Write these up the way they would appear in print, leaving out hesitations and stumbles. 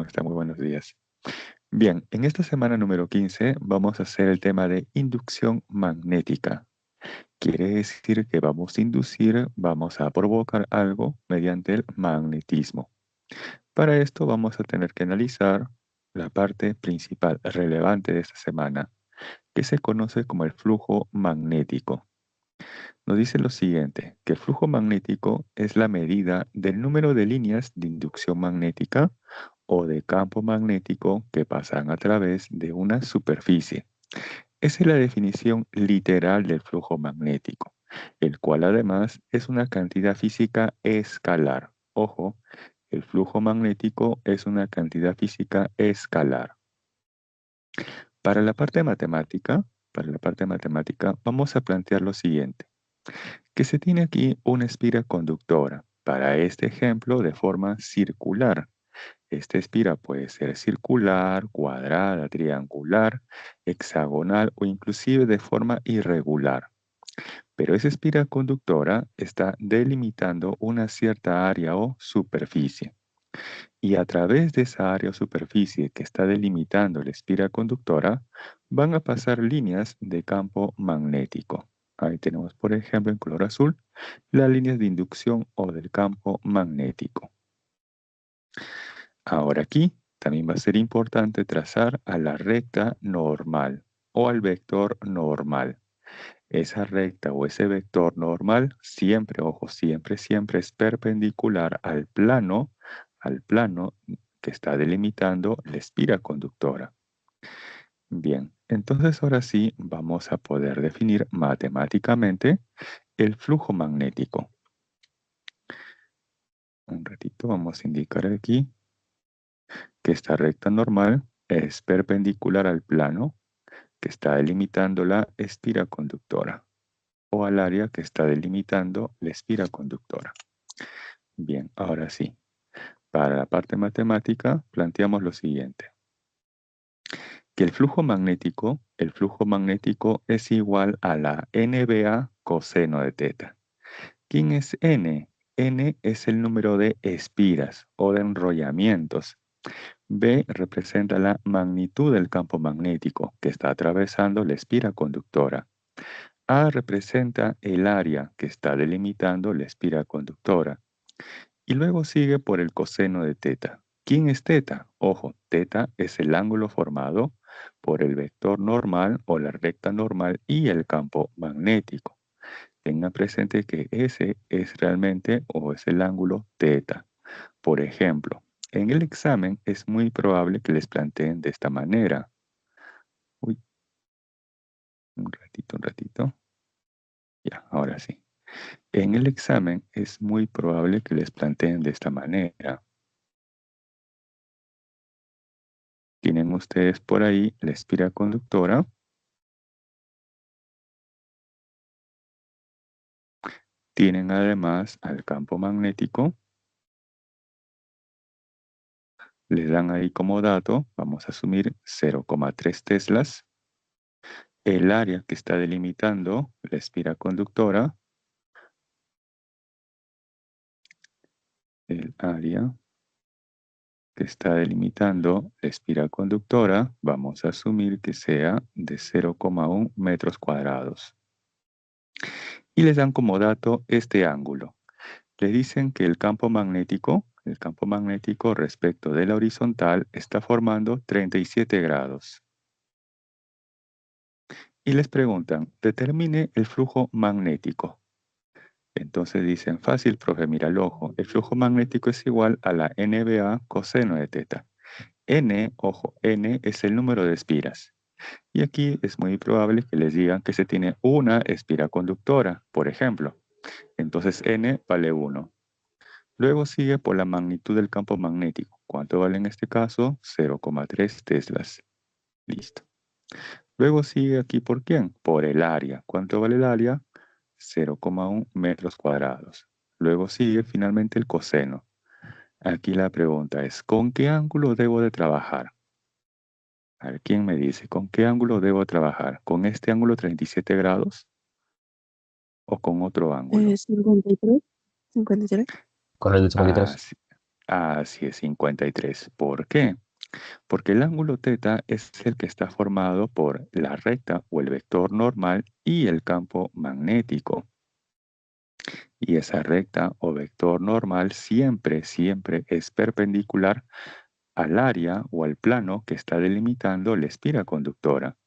están? Muy buenos días. Bien, en esta semana número 15 vamos a hacer el tema de inducción magnética. Quiere decir que vamos a inducir, vamos a provocar algo mediante el magnetismo. Para esto vamos a tener que analizar la parte principal relevante de esta semana, que se conoce como el flujo magnético. Nos dice lo siguiente, que el flujo magnético es la medida del número de líneas de inducción magnética o de campo magnético que pasan a través de una superficie. Esa es la definición literal del flujo magnético, el cual además es una cantidad física escalar. Ojo, el flujo magnético es una cantidad física escalar. Para la parte matemática, vamos a plantear lo siguiente, que se tiene aquí una espira conductora, para este ejemplo de forma circular. Esta espira puede ser circular, cuadrada, triangular, hexagonal o inclusive de forma irregular. Pero esa espira conductora está delimitando una cierta área o superficie. Y a través de esa área o superficie que está delimitando la espira conductora, van a pasar líneas de campo magnético. Ahí tenemos, por ejemplo, en color azul, las líneas de inducción o del campo magnético. Ahora aquí también va a ser importante trazar a la recta normal o al vector normal. Esa recta o ese vector normal siempre, ojo, siempre es perpendicular al plano que está delimitando la espira conductora. Bien, entonces ahora sí vamos a poder definir matemáticamente el flujo magnético. Un ratito vamos a indicar aquí que esta recta normal es perpendicular al plano que está delimitando la espira conductora o al área que está delimitando la espira conductora. Bien, ahora sí. Para la parte matemática planteamos lo siguiente. Que el flujo magnético es igual a la NBA coseno de teta. ¿Quién es N? N es el número de espiras o de enrollamientos. B representa la magnitud del campo magnético que está atravesando la espira conductora. A representa el área que está delimitando la espira conductora. Y luego sigue por el coseno de teta. ¿Quién es teta? Ojo, teta es el ángulo formado por el vector normal o la recta normal y el campo magnético. Tengan presente que ese es realmente o es el ángulo teta. Por ejemplo, en el examen es muy probable que les planteen de esta manera. Uy, un ratito. Ya, ahora sí. En el examen es muy probable que les planteen de esta manera. Tienen ustedes por ahí la espira conductora. Tienen además al campo magnético. Les dan ahí como dato, vamos a asumir 0,3 teslas. El área que está delimitando la espira conductora. El área que está delimitando la espira conductora, vamos a asumir que sea de 0,1 metros cuadrados. Y les dan como dato este ángulo. Le dicen que el campo magnético respecto de la horizontal está formando 37 grados. Y les preguntan, determine el flujo magnético. Entonces dicen, fácil, profe, mira el ojo. El flujo magnético es igual a la NBA coseno de teta. N, ojo, N es el número de espiras. Y aquí es muy probable que les digan que se tiene una espira conductora, por ejemplo. Entonces N vale 1. Luego sigue por la magnitud del campo magnético. ¿Cuánto vale en este caso? 0,3 teslas. Listo. Luego sigue aquí por quién? Por el área. ¿Cuánto vale el área? 0,1 metros cuadrados. Luego sigue finalmente el coseno. Aquí la pregunta es, ¿con qué ángulo debo de trabajar? A ver, ¿quién me dice? ¿Con qué ángulo debo trabajar? ¿Con este ángulo 37 grados? ¿O con otro ángulo? 53, 53. Con el de Ah, 53. sí. Así es, 53. ¿Por qué? Porque el ángulo θ es el que está formado por la recta o el vector normal y el campo magnético. Y esa recta o vector normal siempre, siempre es perpendicular al área o al plano que está delimitando la espira conductora.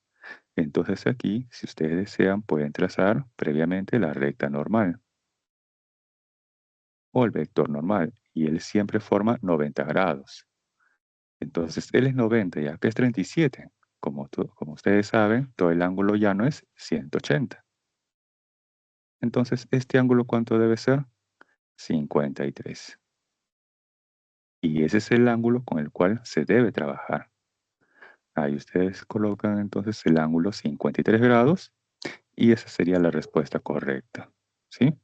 Entonces aquí, si ustedes desean, pueden trazar previamente la recta normal o el vector normal, y él siempre forma 90 grados. Entonces, él es 90 y acá es 37. Como ustedes saben, todo el ángulo llano es 180. Entonces, ¿este ángulo cuánto debe ser? 53. Y ese es el ángulo con el cual se debe trabajar. Ahí ustedes colocan entonces el ángulo 53 grados y esa sería la respuesta correcta. ¿Sí?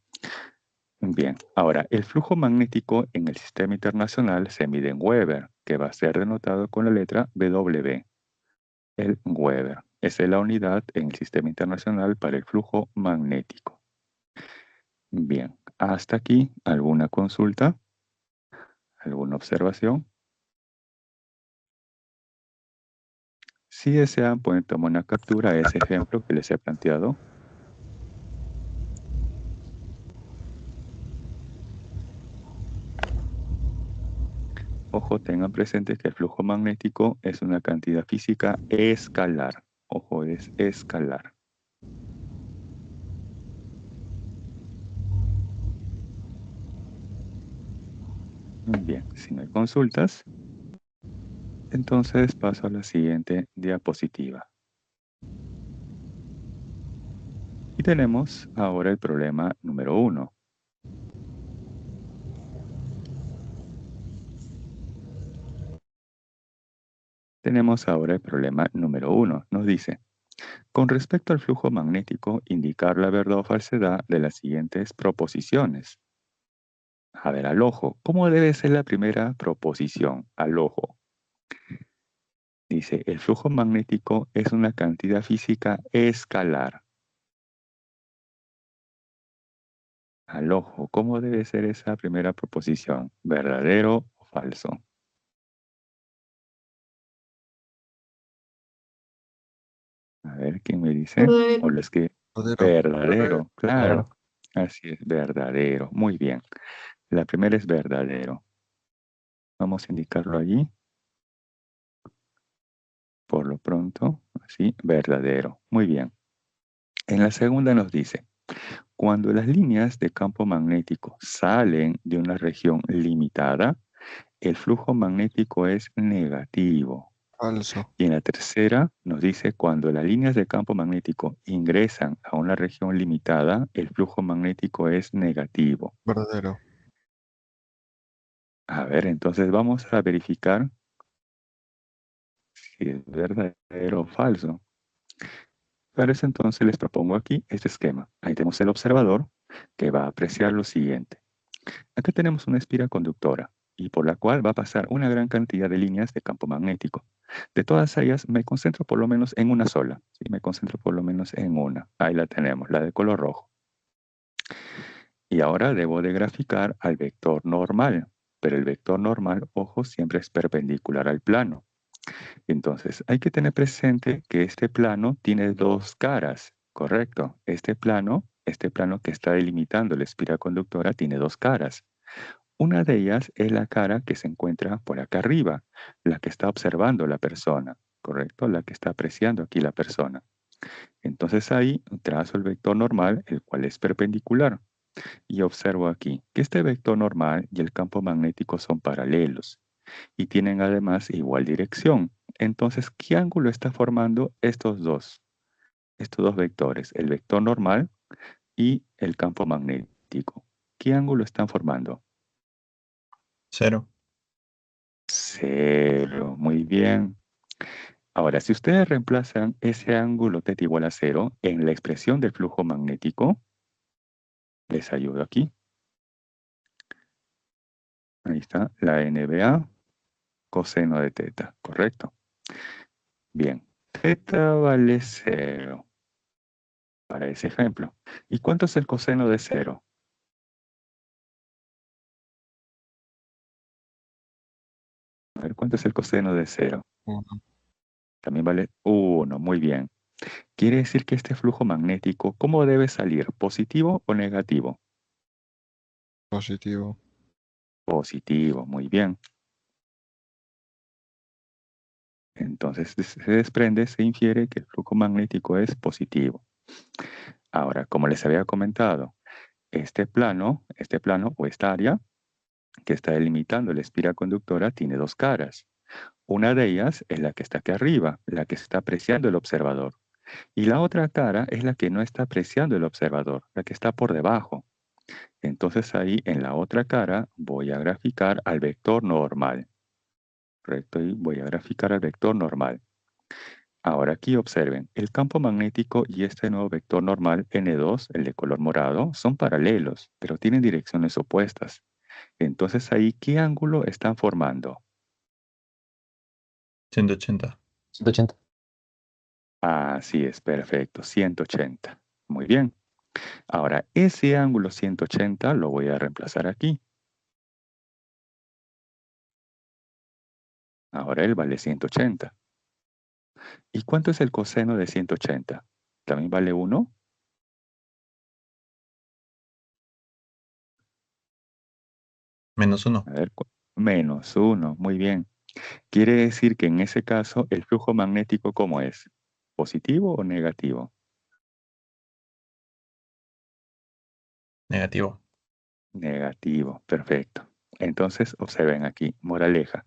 Bien, ahora el flujo magnético en el sistema internacional se mide en Weber, que va a ser denotado con la letra W. El Weber. Esa es la unidad en el sistema internacional para el flujo magnético. Bien, hasta aquí, ¿alguna consulta? ¿Alguna observación? Si desean, pueden tomar una captura de ese ejemplo que les he planteado. Ojo, tengan presente que el flujo magnético es una cantidad física escalar. Ojo, es escalar. Bien, si no hay consultas, entonces paso a la siguiente diapositiva. Y tenemos ahora el problema número 1. Tenemos ahora el problema número 1. Nos dice, con respecto al flujo magnético, indicar la verdad o falsedad de las siguientes proposiciones. A ver, al ojo, ¿cómo debe ser la primera proposición? Al ojo. Dice, el flujo magnético es una cantidad física escalar. Al ojo, ¿cómo debe ser esa primera proposición? ¿Verdadero o falso? A ver, ¿quién me dice? O los que... Verdadero. Verdadero, claro. Verdadero. Así es, verdadero. Muy bien. La primera es verdadero. Vamos a indicarlo allí. Por lo pronto, así, verdadero. Muy bien. En la segunda nos dice, cuando las líneas de campo magnético salen de una región limitada, el flujo magnético es negativo. Falso. Y en la tercera nos dice, cuando las líneas de campo magnético ingresan a una región limitada, el flujo magnético es negativo. Verdadero. A ver, entonces vamos a verificar si es verdadero o falso. Para eso entonces les propongo aquí este esquema. Ahí tenemos el observador que va a apreciar lo siguiente. Acá tenemos una espira conductora y por la cual va a pasar una gran cantidad de líneas de campo magnético. De todas ellas me concentro por lo menos en una sola. ¿Sí? Me concentro por lo menos en una. Ahí la tenemos, la de color rojo. Y ahora debo de graficar al vector normal. Pero el vector normal, ojo, siempre es perpendicular al plano. Entonces, hay que tener presente que este plano tiene dos caras, ¿correcto? Este plano que está delimitando la espira conductora tiene dos caras. Una de ellas es la cara que se encuentra por acá arriba, la que está observando la persona, ¿correcto? La que está apreciando aquí la persona. Entonces ahí trazo el vector normal, el cual es perpendicular. Y observo aquí que este vector normal y el campo magnético son paralelos y tienen además igual dirección. Entonces, ¿qué ángulo está formando estos dos? Estos dos vectores, el vector normal y el campo magnético. ¿Qué ángulo están formando? Cero. Cero. Muy bien. Ahora, si ustedes reemplazan ese ángulo θ igual a cero en la expresión del flujo magnético, les ayudo aquí. Ahí está, la NBA coseno de θ, ¿correcto? Bien, θ vale cero para ese ejemplo. ¿Y cuánto es el coseno de cero? ver, ¿cuánto es el coseno de cero? Uno. También vale 1, muy bien. Quiere decir que este flujo magnético, ¿cómo debe salir? ¿Positivo o negativo? Positivo. Positivo, muy bien. Entonces se desprende, se infiere que el flujo magnético es positivo. Ahora, como les había comentado, este plano o esta área que está delimitando la espira conductora tiene dos caras. Una de ellas es la que está aquí arriba, la que se está apreciando el observador. Y la otra cara es la que no está apreciando el observador, la que está por debajo. Entonces ahí en la otra cara voy a graficar al vector normal. Correcto, y voy a graficar al vector normal. Ahora aquí observen, el campo magnético y este nuevo vector normal N2, el de color morado, son paralelos, pero tienen direcciones opuestas. Entonces ahí, ¿qué ángulo están formando? 180. 180. Así es, perfecto, 180. Muy bien. Ahora, ese ángulo 180 lo voy a reemplazar aquí. Ahora él vale 180. ¿Y cuánto es el coseno de 180? ¿También vale 1? Menos A 1. ver, menos 1. Muy bien. Quiere decir que en ese caso el flujo magnético, ¿cómo es? ¿Positivo o negativo? Negativo. Negativo, perfecto. Entonces, observen aquí, moraleja.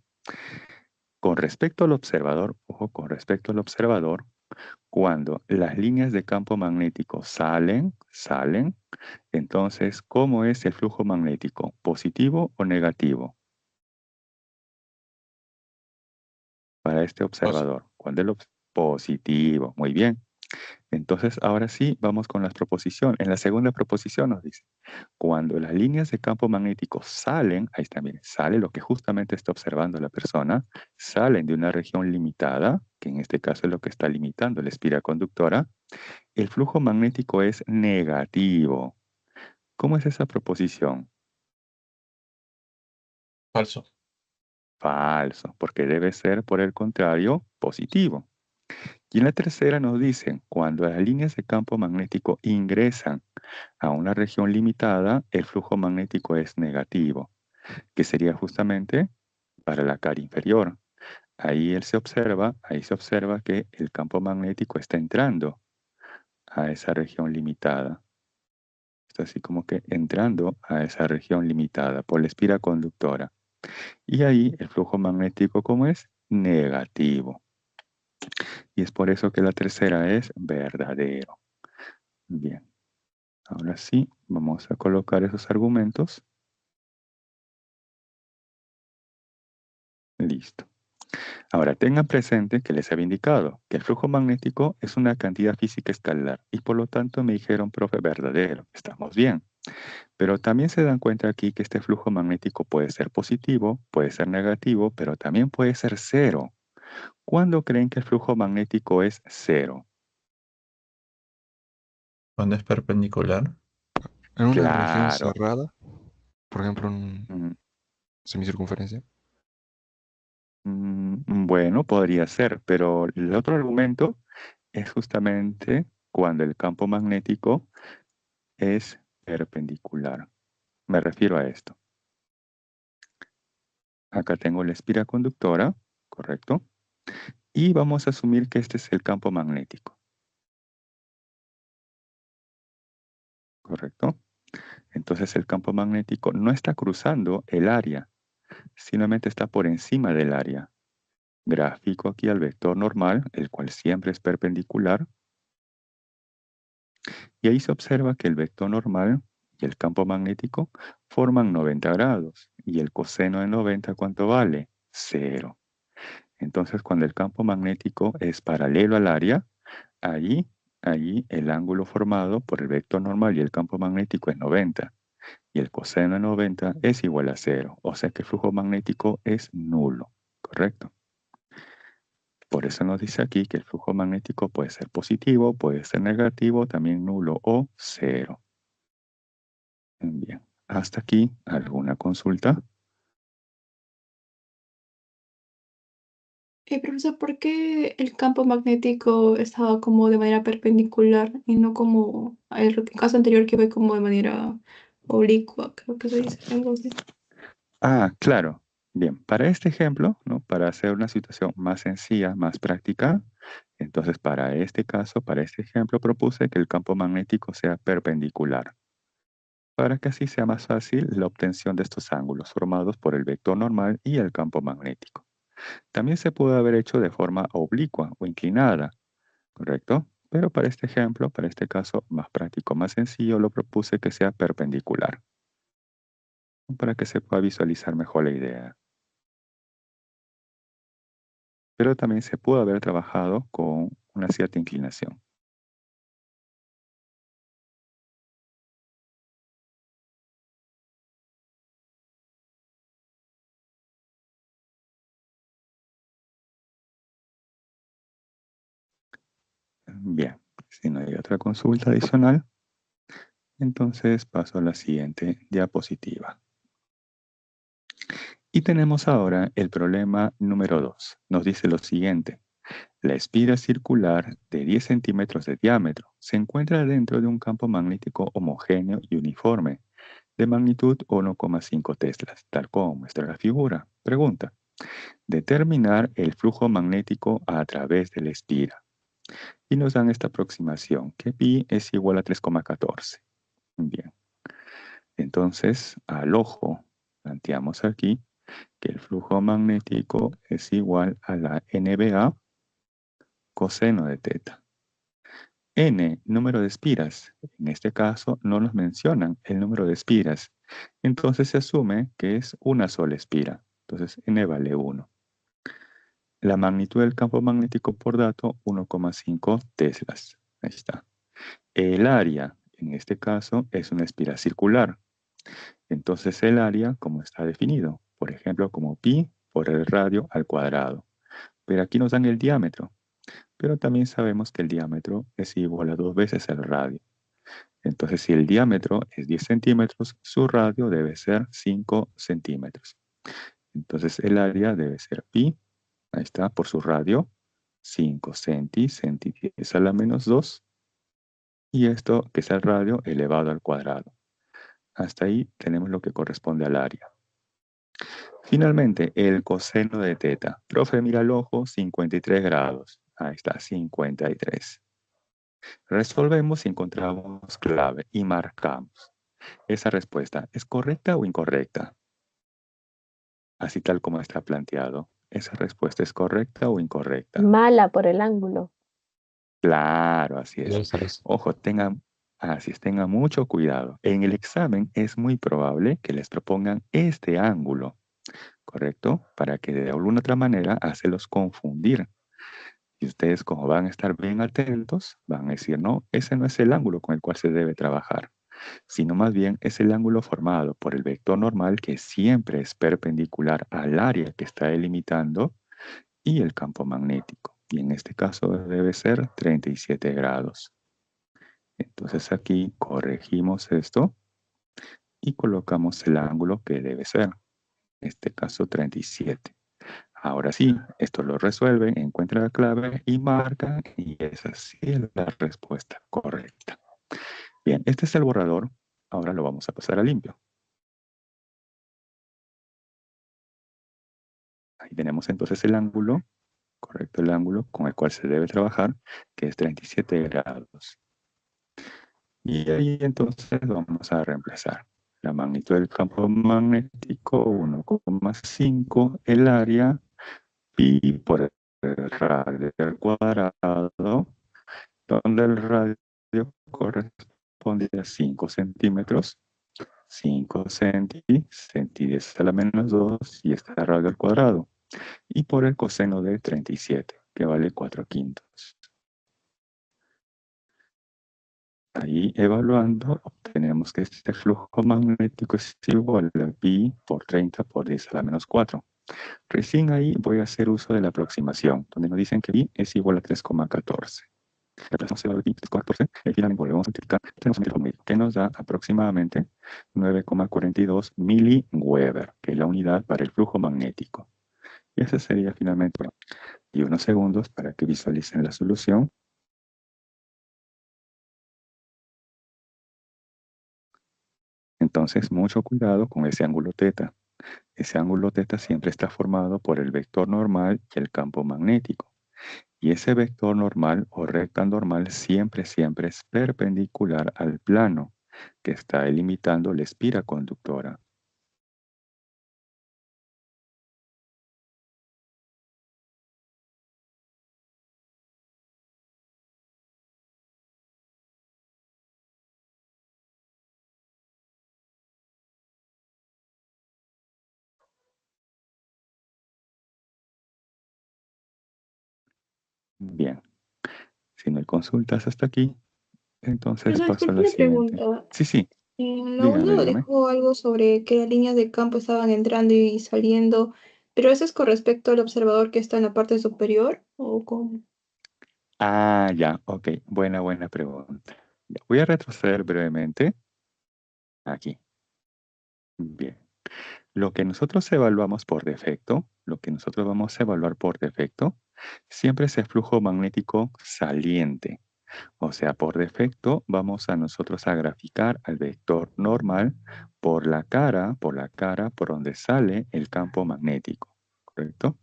Con respecto al observador, ojo, con respecto al observador, cuando las líneas de campo magnético salen, entonces, ¿cómo es el flujo magnético? ¿Positivo o negativo? Para este observador, cuando positivo, muy bien. Entonces, ahora sí, vamos con las proposiciones. En la segunda proposición nos dice, cuando las líneas de campo magnético salen, ahí está, miren, sale lo que justamente está observando la persona, salen de una región limitada, que en este caso es lo que está limitando la espira conductora, el flujo magnético es negativo. ¿Cómo es esa proposición? Falso. Falso, porque debe ser, por el contrario, positivo. Y en la tercera nos dicen, cuando las líneas de campo magnético ingresan a una región limitada, el flujo magnético es negativo, que sería justamente para la cara inferior. Ahí se observa que el campo magnético está entrando a esa región limitada. Está así como que entrando a esa región limitada por la espira conductora. Y ahí el flujo magnético, ¿cómo es? Negativo. Y es por eso que la tercera es verdadero. Bien, ahora sí, vamos a colocar esos argumentos. Listo. Ahora tengan presente que les había indicado que el flujo magnético es una cantidad física escalar y por lo tanto me dijeron, profe, verdadero, estamos bien. Pero también se dan cuenta aquí que este flujo magnético puede ser positivo, puede ser negativo, pero también puede ser cero. ¿Cuándo creen que el flujo magnético es cero? Cuando es perpendicular. En una región Claro. cerrada, por ejemplo, en Mm, semicircunferencia. bueno, podría ser, pero el otro argumento es justamente cuando el campo magnético es perpendicular. Me refiero a esto. Acá tengo la espira conductora, ¿correcto? Y vamos a asumir que este es el campo magnético, ¿correcto? Entonces el campo magnético no está cruzando el área, simplemente está por encima del área. Gráfico aquí al vector normal, el cual siempre es perpendicular, y ahí se observa que el vector normal y el campo magnético forman 90 grados, y el coseno de 90, ¿cuánto vale? Cero. Entonces, cuando el campo magnético es paralelo al área, allí, allí el ángulo formado por el vector normal y el campo magnético es 90, y el coseno de 90 es igual a cero, o sea que el flujo magnético es nulo, ¿correcto? Por eso nos dice aquí que el flujo magnético puede ser positivo, puede ser negativo, también nulo o cero. Bien, hasta aquí, ¿alguna consulta? Profesor, ¿por qué el campo magnético estaba como de manera perpendicular y no como el caso anterior que fue como de manera oblicua? Creo que se dice algo así. Ah, claro. Bien, para este ejemplo, ¿no? Para hacer una situación más sencilla, más práctica, entonces para este caso, para este ejemplo, propuse que el campo magnético sea perpendicular, para que así sea más fácil la obtención de estos ángulos formados por el vector normal y el campo magnético. También se pudo haber hecho de forma oblicua o inclinada, ¿correcto? Pero para este ejemplo, para este caso más práctico, más sencillo, lo propuse que sea perpendicular, para que se pueda visualizar mejor la idea. Pero también se pudo haber trabajado con una cierta inclinación. Bien, si no hay otra consulta adicional, entonces paso a la siguiente diapositiva. Y tenemos ahora el problema número 2. Nos dice lo siguiente. La espira circular de 10 centímetros de diámetro se encuentra dentro de un campo magnético homogéneo y uniforme de magnitud 1,5 teslas, tal como muestra la figura. Pregunta. Determinar el flujo magnético a través de la espira. Y nos dan esta aproximación, que pi es igual a 3,14. Bien. Entonces, al ojo, planteamos aquí que el flujo magnético es igual a la NBA coseno de teta. N, número de espiras. En este caso no nos mencionan el número de espiras. Entonces se asume que es una sola espira. Entonces N vale 1. La magnitud del campo magnético por dato, 1,5 teslas. Ahí está. El área, en este caso, es una espira circular. Entonces el área, como está definido, por ejemplo, como pi por el radio al cuadrado. Pero aquí nos dan el diámetro. Pero también sabemos que el diámetro es igual a 2 veces el radio. Entonces, si el diámetro es 10 centímetros, su radio debe ser 5 centímetros. Entonces, el área debe ser pi, ahí está, por su radio, 5 centi 10 a la menos 2, y esto que es el radio elevado al cuadrado. Hasta ahí tenemos lo que corresponde al área. Finalmente, el coseno de teta. Profe, mira el ojo, 53 grados. Ahí está, 53. Resolvemos y encontramos clave y marcamos. Esa respuesta, ¿es correcta o incorrecta? Así tal como está planteado. ¿Esa respuesta es correcta o incorrecta? Mala por el ángulo. Claro, así es. Esa es. Ojo, tengan mucho cuidado. En el examen es muy probable que les propongan este ángulo, ¿correcto? Para que de alguna otra manera hacerlos confundir. Y ustedes, como van a estar bien atentos, van a decir, no, ese no es el ángulo con el cual se debe trabajar, sino más bien es el ángulo formado por el vector normal que siempre es perpendicular al área que está delimitando y el campo magnético. Y en este caso debe ser 37 grados. Entonces aquí corregimos esto y colocamos el ángulo que debe ser, en este caso 37. Ahora sí, esto lo resuelven, encuentran la clave y marcan, y esa sí es la respuesta correcta. Bien, este es el borrador. Ahora lo vamos a pasar a limpio. Ahí tenemos entonces el ángulo, correcto, el ángulo con el cual se debe trabajar, que es 37 grados. Y ahí entonces vamos a reemplazar la magnitud del campo magnético, 1,5, el área, pi por el radio al cuadrado, donde el radio corresponde a 5 centímetros, 5 centi 10 a la menos 2, y está radio al cuadrado, y por el coseno de 37, que vale 4 quintos. Ahí evaluando, obtenemos que este flujo magnético es igual a pi por 30 por 10 a la menos 4. Recién ahí voy a hacer uso de la aproximación, donde nos dicen que pi es igual a 3,14. Reemplazamos el valor de pi, 3,14, y finalmente volvemos a multiplicar, tenemos un fórmula que nos da aproximadamente 9,42 miliweber, que es la unidad para el flujo magnético. Y ese sería finalmente y unos segundos para que visualicen la solución. Entonces, mucho cuidado con ese ángulo teta. Ese ángulo teta siempre está formado por el vector normal y el campo magnético. Y ese vector normal o recta normal siempre es perpendicular al plano que está delimitando la espira conductora. Bien, si no hay consultas hasta aquí, entonces Pero paso a disculpe la una siguiente. pregunta. Sí, sí, La dígame, uno dígame. dejó algo sobre que las líneas de campo estaban entrando y saliendo, pero eso es con respecto al observador que está en la parte superior, ¿o cómo? Ah, ya, ok, buena pregunta. Ya, voy a retroceder brevemente aquí. Bien. Lo que nosotros evaluamos por defecto, lo que nosotros vamos a evaluar por defecto, siempre es el flujo magnético saliente. O sea, por defecto vamos a nosotros a graficar al vector normal por la cara por donde sale el campo magnético, ¿correcto?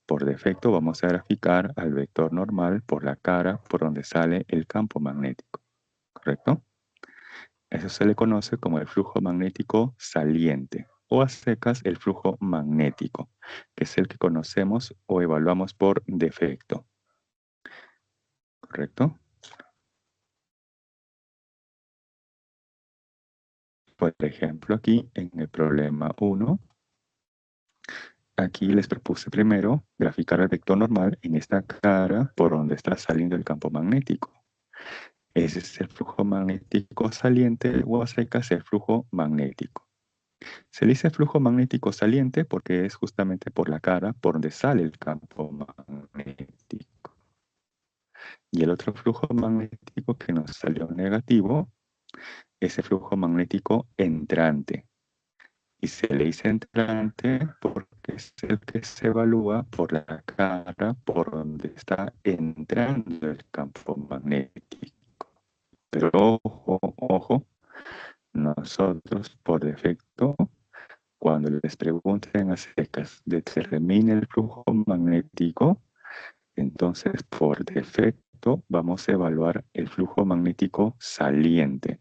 Por defecto vamos a graficar al vector normal por la cara por donde sale el campo magnético, ¿correcto? Eso se le conoce como el flujo magnético saliente o a secas el flujo magnético, que es el que conocemos o evaluamos por defecto, ¿correcto? Por ejemplo, aquí en el problema 1, aquí les propuse primero graficar el vector normal en esta cara por donde está saliendo el campo magnético. Ese es el flujo magnético saliente o a secas el flujo magnético. Se le dice flujo magnético saliente porque es justamente por la cara por donde sale el campo magnético. Y el otro flujo magnético que nos salió negativo es el flujo magnético entrante. Y se le dice entrante porque es el que se evalúa por la cara por donde está entrando el campo magnético. Pero ojo, nosotros por defecto, cuando les pregunten a secas, determine el flujo magnético, entonces por defecto vamos a evaluar el flujo magnético saliente.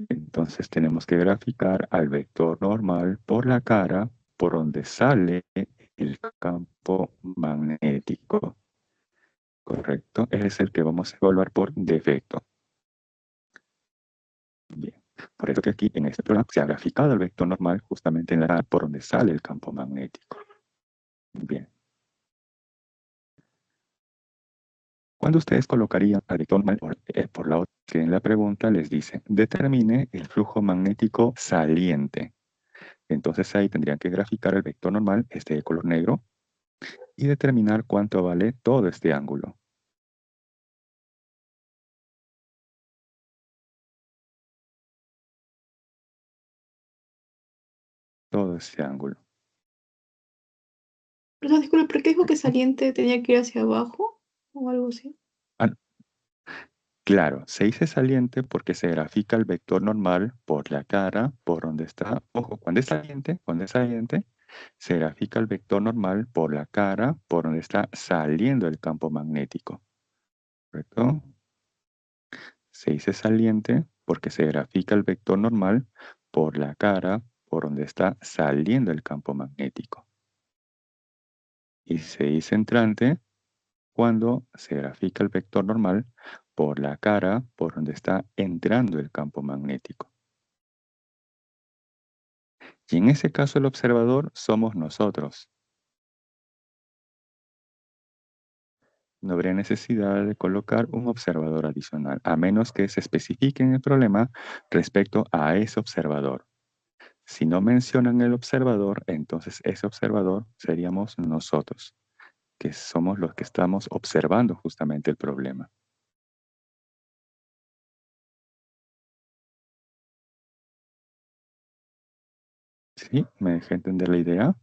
Entonces tenemos que graficar al vector normal por la cara por donde sale el campo magnético. ¿Correcto? Ese es el que vamos a evaluar por defecto. Bien. Por eso que aquí en este programa se ha graficado el vector normal justamente en la cara por donde sale el campo magnético. Bien. Cuando ustedes colocarían al vector normal por la otra, que en la pregunta les dice, determine el flujo magnético saliente. Entonces ahí tendrían que graficar el vector normal, este de color negro, y determinar cuánto vale todo este ángulo. Todo este ángulo. Perdón, disculpe, ¿por qué dijo que saliente tenía que ir hacia abajo o algo así? Ah, claro, se dice saliente porque se grafica el vector normal por la cara, por donde está. Ojo, cuando es saliente, se grafica el vector normal por la cara, por donde está saliendo el campo magnético. ¿Correcto? Se dice saliente porque se grafica el vector normal por la cara, por donde está saliendo el campo magnético. Y se dice entrante cuando se grafica el vector normal por la cara por donde está entrando el campo magnético. Y en ese caso el observador somos nosotros. No habría necesidad de colocar un observador adicional, a menos que se especifique en el problema respecto a ese observador. Si no mencionan el observador, entonces ese observador seríamos nosotros, que somos los que estamos observando justamente el problema. ¿Sí? ¿Me dejé entender la idea?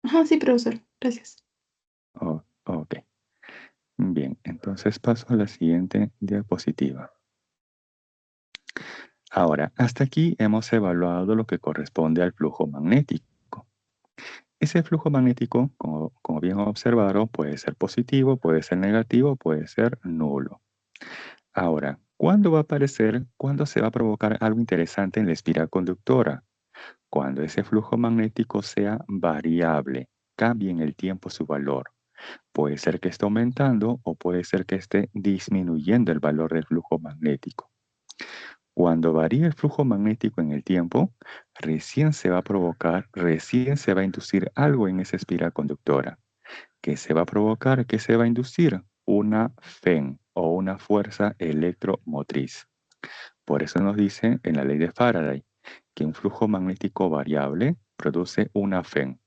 Ajá, sí, profesor. Gracias. Ok. Bien, entonces paso a la siguiente diapositiva. Ahora, hasta aquí hemos evaluado lo que corresponde al flujo magnético. Ese flujo magnético, como bien observaron, puede ser positivo, puede ser negativo, puede ser nulo. Ahora, ¿cuándo va a aparecer, cuándo se va a provocar algo interesante en la espiral conductora? Cuando ese flujo magnético sea variable, cambie en el tiempo su valor. Puede ser que esté aumentando o puede ser que esté disminuyendo el valor del flujo magnético. Cuando varíe el flujo magnético en el tiempo, recién se va a provocar, recién se va a inducir algo en esa espiral conductora. ¿Qué se va a provocar? ¿Qué se va a inducir? Una FEM o una fuerza electromotriz. Por eso nos dice en la ley de Faraday que un flujo magnético variable produce una FEM,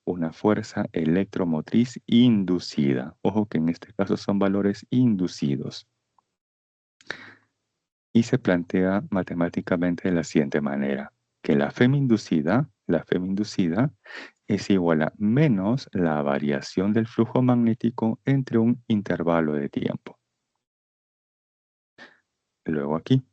una fuerza electromotriz inducida. Ojo que en este caso son valores inducidos. Y se plantea matemáticamente de la siguiente manera, que la FEM inducida es igual a menos la variación del flujo magnético entre un intervalo de tiempo. Luego aquí,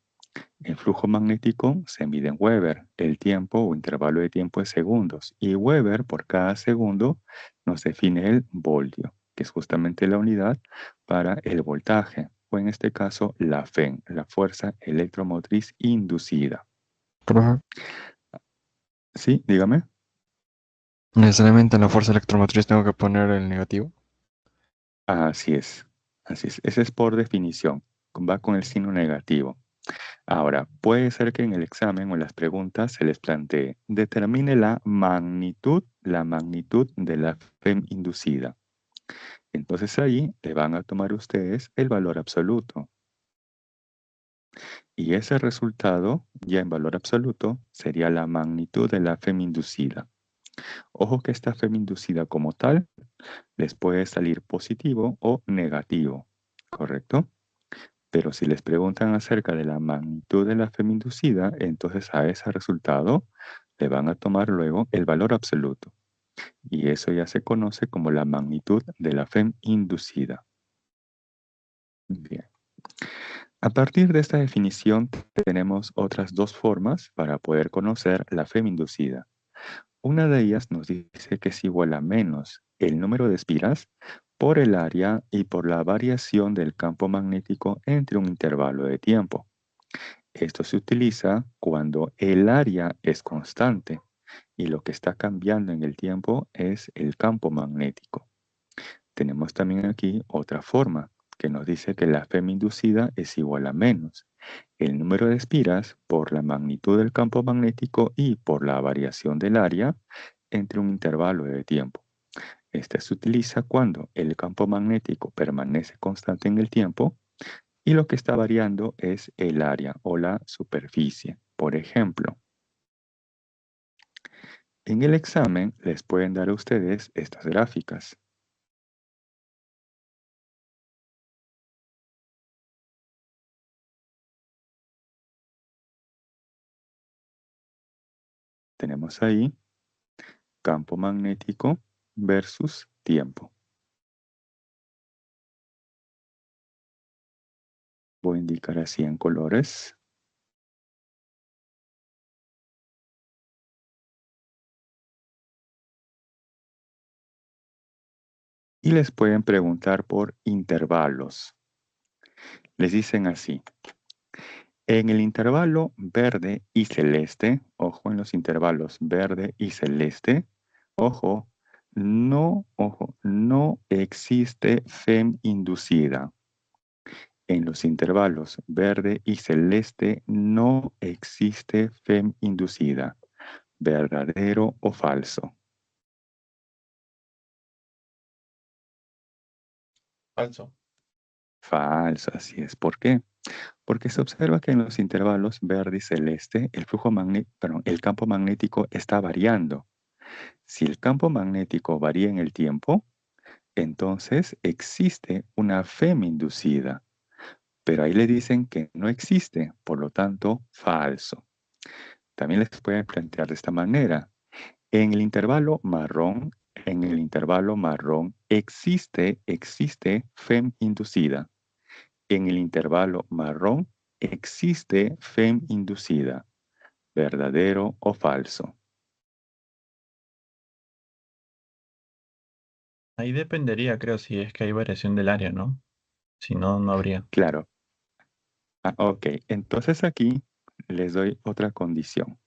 el flujo magnético se mide en Weber, el tiempo o intervalo de tiempo es segundos, y Weber por cada segundo nos define el voltio, que es justamente la unidad para el voltaje, o en este caso la FEM, la fuerza electromotriz inducida. Profe, Sí, dígame. necesariamente en la fuerza electromotriz tengo que poner el negativo. Así es, así es. Ese es por definición, va con el signo negativo. Ahora, puede ser que en el examen o en las preguntas se les plantee, determine la magnitud de la FEM inducida. Entonces ahí le van a tomar ustedes el valor absoluto. Y ese resultado, ya en valor absoluto, sería la magnitud de la FEM inducida. Ojo que esta FEM inducida como tal les puede salir positivo o negativo, ¿correcto? Pero si les preguntan acerca de la magnitud de la FEM inducida, entonces a ese resultado le van a tomar luego el valor absoluto. Y eso ya se conoce como la magnitud de la FEM inducida. Bien. A partir de esta definición tenemos otras dos formas para poder conocer la FEM inducida. Una de ellas nos dice que es igual a menos el número de espiras por el área y por la variación del campo magnético entre un intervalo de tiempo. Esto se utiliza cuando el área es constante y lo que está cambiando en el tiempo es el campo magnético. Tenemos también aquí otra forma que nos dice que la FEM inducida es igual a menos el número de espiras por la magnitud del campo magnético y por la variación del área entre un intervalo de tiempo. Esta se utiliza cuando el campo magnético permanece constante en el tiempo y lo que está variando es el área o la superficie. Por ejemplo, en el examen les pueden dar a ustedes estas gráficas. Tenemos ahí campo magnético versus tiempo. Voy a indicar así en colores. Y les pueden preguntar por intervalos. Les dicen así. En el intervalo verde y celeste, ojo en los intervalos verde y celeste, ojo, no existe FEM inducida. En los intervalos verde y celeste no existe FEM inducida. ¿Verdadero o falso? Falso. Falso, así es. ¿Por qué? Porque se observa que en los intervalos verde y celeste el campo magnético está variando. Si el campo magnético varía en el tiempo, entonces existe una FEM inducida. Pero ahí le dicen que no existe, por lo tanto, falso. También les pueden plantear de esta manera. En el intervalo marrón, En el intervalo marrón existe FEM inducida. En el intervalo marrón existe FEM inducida. ¿Verdadero o falso? Ahí dependería, creo, si es que hay variación del área, ¿no? Si no, no habría. Claro. Ok, entonces aquí les doy otra condición.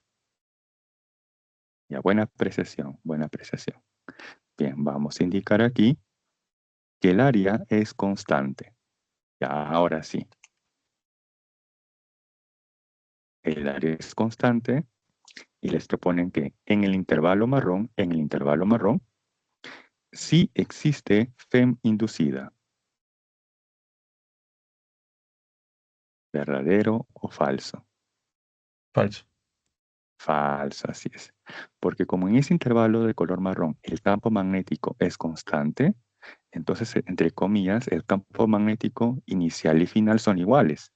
Ya, buena apreciación, buena apreciación. Bien, vamos a indicar aquí que el área es constante. Ya, ahora sí. El área es constante y les proponen que en el intervalo marrón, sí existe FEM inducida. ¿Verdadero o falso? Falso. Falso, así es. Porque como en ese intervalo de color marrón el campo magnético es constante, entonces, entre comillas, el campo magnético inicial y final son iguales.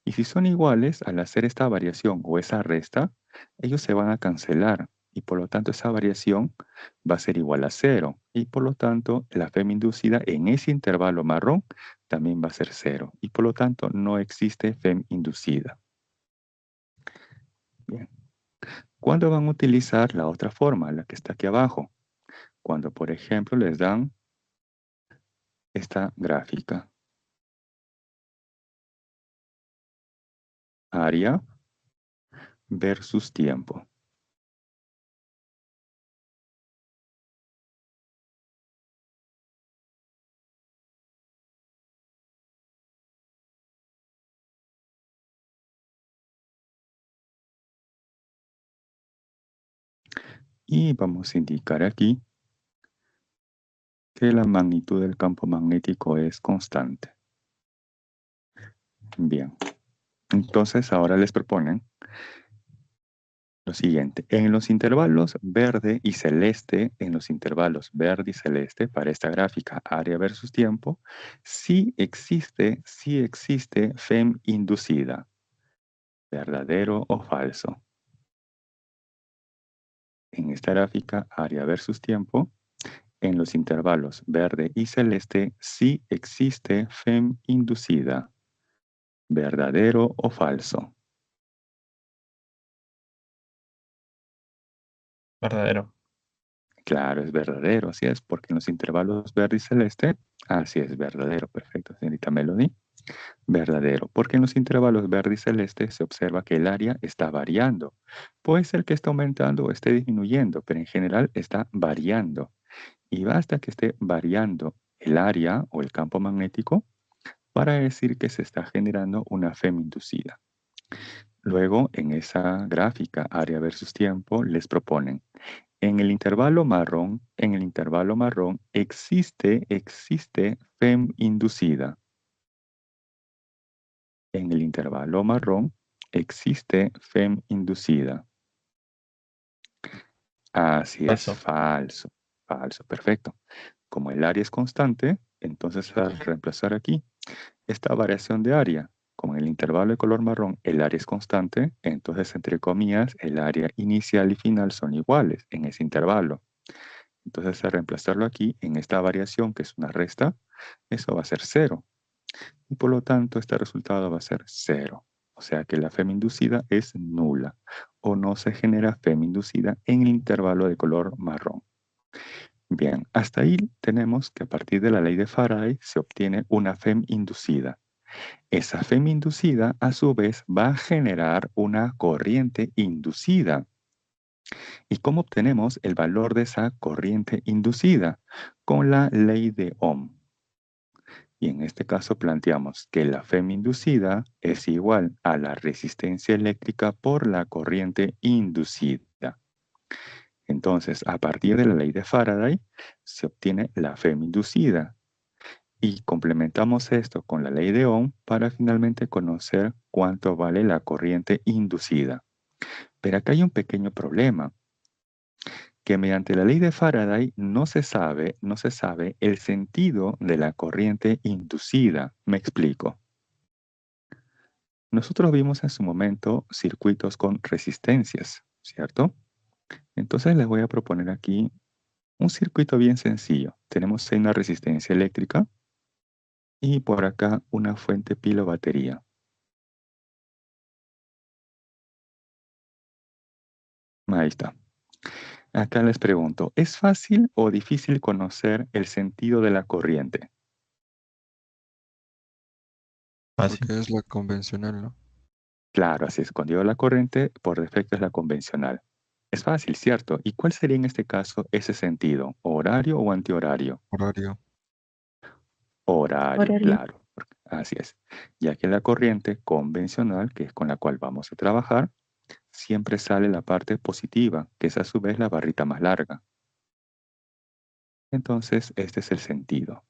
Y si son iguales, al hacer esta variación o esa resta, ellos se van a cancelar. Y por lo tanto, esa variación va a ser igual a cero. Y por lo tanto, la FEM inducida en ese intervalo marrón también va a ser cero. Y por lo tanto, no existe FEM inducida. Bien. ¿Cuándo van a utilizar la otra forma, la que está aquí abajo? Cuando, por ejemplo, les dan esta gráfica. Área versus tiempo. Y vamos a indicar aquí que la magnitud del campo magnético es constante. Bien, entonces ahora les proponen lo siguiente. En los intervalos verde y celeste, para esta gráfica área versus tiempo, sí existe FEM inducida. ¿Verdadero o falso? En esta gráfica área versus tiempo, en los intervalos verde y celeste sí existe FEM inducida. ¿Verdadero o falso? Verdadero. Claro, es verdadero, así es, porque en los intervalos verde y celeste, así es, verdadero, perfecto, señorita Melody. Verdadero, porque en los intervalos verde y celeste se observa que el área está variando. Puede ser que esté aumentando o esté disminuyendo, pero en general está variando. Y basta que esté variando el área o el campo magnético para decir que se está generando una FEM inducida. Luego, en esa gráfica área versus tiempo, les proponen, en el intervalo marrón, existe FEM inducida. En el intervalo marrón existe FEM inducida. Así es, Falso. falso. Falso, perfecto. Como el área es constante, entonces al reemplazar aquí esta variación de área, como en el intervalo de color marrón el área es constante, entonces entre comillas el área inicial y final son iguales en ese intervalo. Entonces al reemplazarlo aquí en esta variación que es una resta, eso va a ser 0. Y por lo tanto este resultado va a ser 0. O sea que la FEM inducida es nula o no se genera FEM inducida en el intervalo de color marrón. Bien, hasta ahí tenemos que a partir de la ley de Faraday se obtiene una FEM inducida. Esa FEM inducida a su vez va a generar una corriente inducida. ¿Y cómo obtenemos el valor de esa corriente inducida? Con la ley de Ohm. Y en este caso planteamos que la FEM inducida es igual a la resistencia eléctrica por la corriente inducida. Entonces, a partir de la ley de Faraday, se obtiene la FEM inducida. Y complementamos esto con la ley de Ohm para finalmente conocer cuánto vale la corriente inducida. Pero acá hay un pequeño problema, que mediante la ley de Faraday no se sabe el sentido de la corriente inducida. Me explico. Nosotros vimos en su momento circuitos con resistencias, ¿cierto? Entonces les voy a proponer aquí Un circuito bien sencillo. Tenemos ahí una resistencia eléctrica y por acá una fuente pilo-batería. Ahí está. Acá les pregunto, ¿es fácil o difícil conocer el sentido de la corriente? Fácil. Porque es la convencional, ¿no? Claro, así es. Cuando digo la corriente, por defecto es la convencional. Es fácil, ¿cierto? ¿Y cuál sería en este caso ese sentido? ¿Horario o antihorario? Horario. Horario, Horario. claro. Así es. Ya que la corriente convencional, que es con la cual vamos a trabajar, siempre sale la parte positiva, que es a su vez la barrita más larga. Entonces, este es el sentido.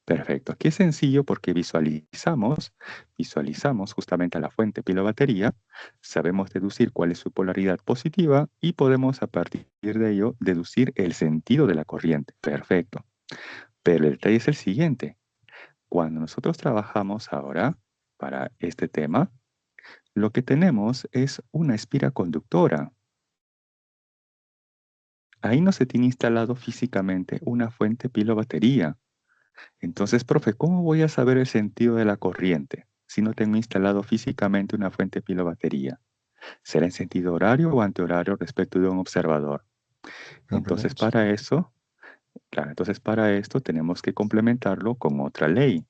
Perfecto. Aquí es sencillo porque visualizamos justamente a la fuente pilo-batería, sabemos deducir cuál es su polaridad positiva y podemos a partir de ello deducir el sentido de la corriente. Perfecto. Pero el detalle es el siguiente. Cuando nosotros trabajamos ahora para este tema, lo que tenemos es una espira conductora. Ahí no se tiene instalado físicamente una fuente pilo-batería. Entonces, profe, ¿cómo voy a saber el sentido de la corriente si no tengo instalado físicamente una fuente pilo-batería? ¿Será en sentido horario o antihorario respecto de un observador? En Entonces, relés. para eso, claro, entonces para esto tenemos que complementarlo con otra ley,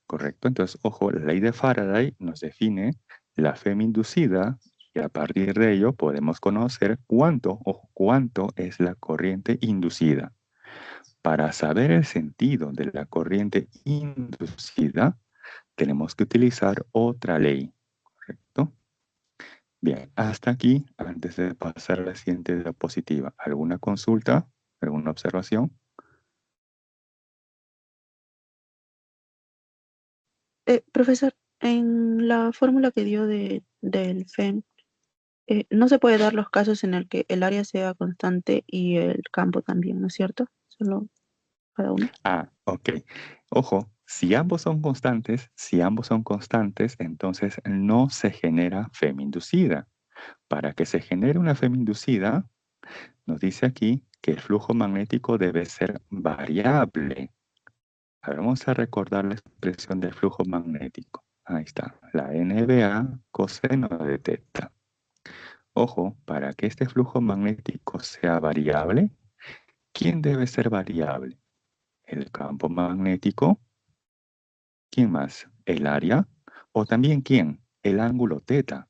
¿correcto? Entonces, ojo, la ley de Faraday nos define la FEM inducida y a partir de ello podemos conocer cuánto es la corriente inducida. Para saber el sentido de la corriente inducida, tenemos que utilizar otra ley, ¿correcto? Bien, hasta aquí, antes de pasar a la siguiente diapositiva, ¿alguna consulta? ¿Alguna observación? Profesor, en la fórmula que dio del FEM, no se puede dar los casos en el que el área sea constante y el campo también, ¿no es cierto? Solo cada uno. Ah, ok. Ojo, si ambos son constantes, entonces no se genera FEM inducida. Para que se genere una FEM inducida, nos dice aquí que el flujo magnético debe ser variable. A ver, vamos a recordar la expresión del flujo magnético. Ahí está, la NBA coseno de teta. Ojo, para que este flujo magnético sea variable, ¿quién debe ser variable? ¿El campo magnético? ¿Quién más? ¿El área? ¿O también quién? El ángulo teta.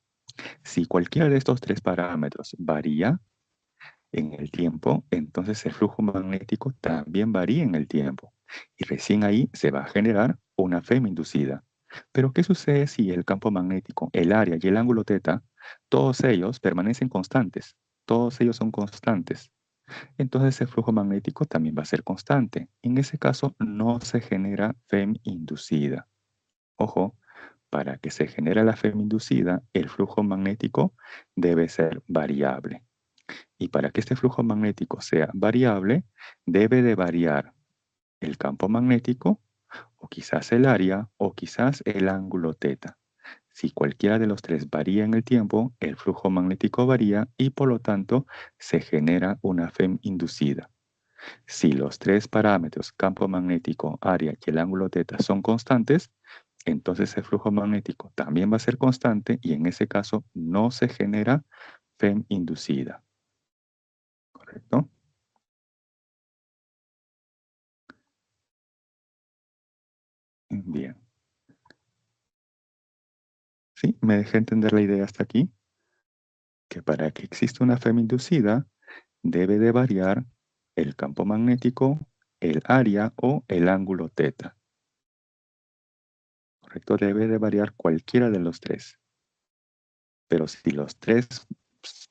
Si cualquiera de estos tres parámetros varía en el tiempo, entonces el flujo magnético también varía en el tiempo. Y recién ahí se va a generar una FEM inducida. Pero ¿qué sucede si el campo magnético, el área y el ángulo teta, todos ellos permanecen constantes? Todos ellos son constantes. Entonces el flujo magnético también va a ser constante. En ese caso no se genera FEM inducida. Ojo, para que se genere la FEM inducida, el flujo magnético debe ser variable. Y para que este flujo magnético sea variable, debe de variar el campo magnético, o quizás el área, o quizás el ángulo teta. Si cualquiera de los tres varía en el tiempo, el flujo magnético varía y por lo tanto se genera una FEM inducida. Si los tres parámetros, campo magnético, área y el ángulo teta, son constantes, entonces el flujo magnético también va a ser constante y en ese caso no se genera FEM inducida. ¿Correcto? Bien. ¿Sí? ¿Me dejé entender la idea hasta aquí? Que para que exista una FEM inducida, debe de variar el campo magnético, el área o el ángulo teta. ¿Correcto? Debe de variar cualquiera de los tres. Pero si los tres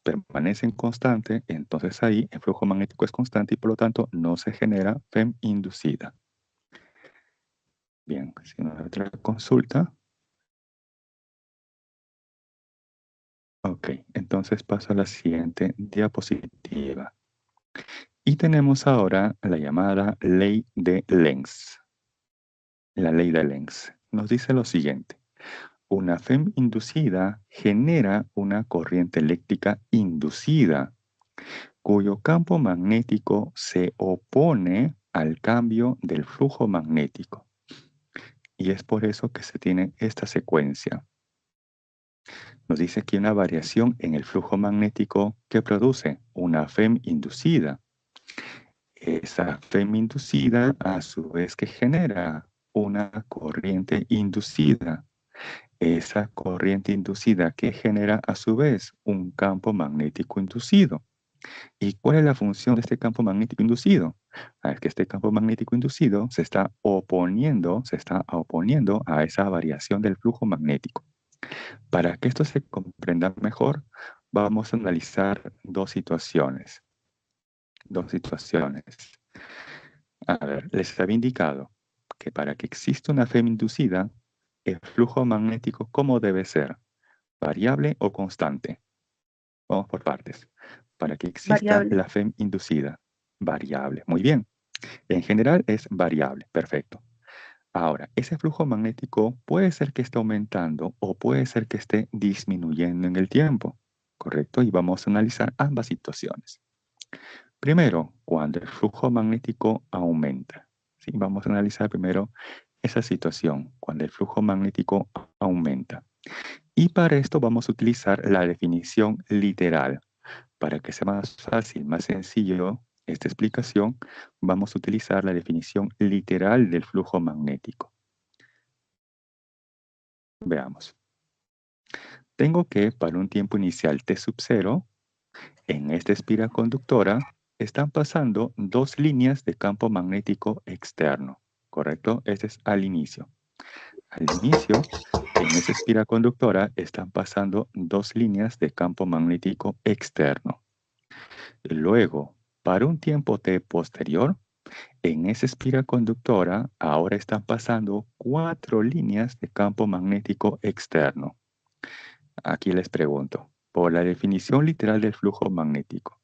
permanecen constantes, entonces ahí el flujo magnético es constante y por lo tanto no se genera FEM inducida. Bien, si no hay otra consulta. Ok, entonces paso a la siguiente diapositiva. Y tenemos ahora la llamada ley de Lenz. La ley de Lenz nos dice lo siguiente. Una FEM inducida genera una corriente eléctrica inducida cuyo campo magnético se opone al cambio del flujo magnético. Y es por eso que se tiene esta secuencia. Nos dice que hay una variación en el flujo magnético que produce una FEM inducida. Esa FEM inducida a su vez que genera una corriente inducida. Esa corriente inducida que genera a su vez un campo magnético inducido. ¿Y cuál es la función de este campo magnético inducido? Es que este campo magnético inducido se está oponiendo a esa variación del flujo magnético. Para que esto se comprenda mejor, vamos a analizar dos situaciones. A ver, les había indicado que para que exista una FEM inducida, el flujo magnético, ¿cómo debe ser? ¿Variable o constante? Vamos por partes. Para que exista Variable. la FEM inducida, variable. Muy bien. En general es variable. Perfecto. Ahora, ese flujo magnético puede ser que esté aumentando o puede ser que esté disminuyendo en el tiempo. ¿Correcto? Y vamos a analizar ambas situaciones. Primero, cuando el flujo magnético aumenta. ¿Sí? Vamos a analizar primero esa situación, cuando el flujo magnético aumenta. Y para esto vamos a utilizar la definición literal. Para que sea más fácil, más sencillo esta explicación, vamos a utilizar la definición literal del flujo magnético. Veamos. Tengo que para un tiempo inicial t sub 0, en esta espira conductora, están pasando dos líneas de campo magnético externo. ¿Correcto? Este es al inicio. Al inicio, en esa espira conductora están pasando dos líneas de campo magnético externo. Luego, para un tiempo t posterior, en esa espira conductora ahora están pasando 4 líneas de campo magnético externo. Aquí les pregunto, por la definición literal del flujo magnético,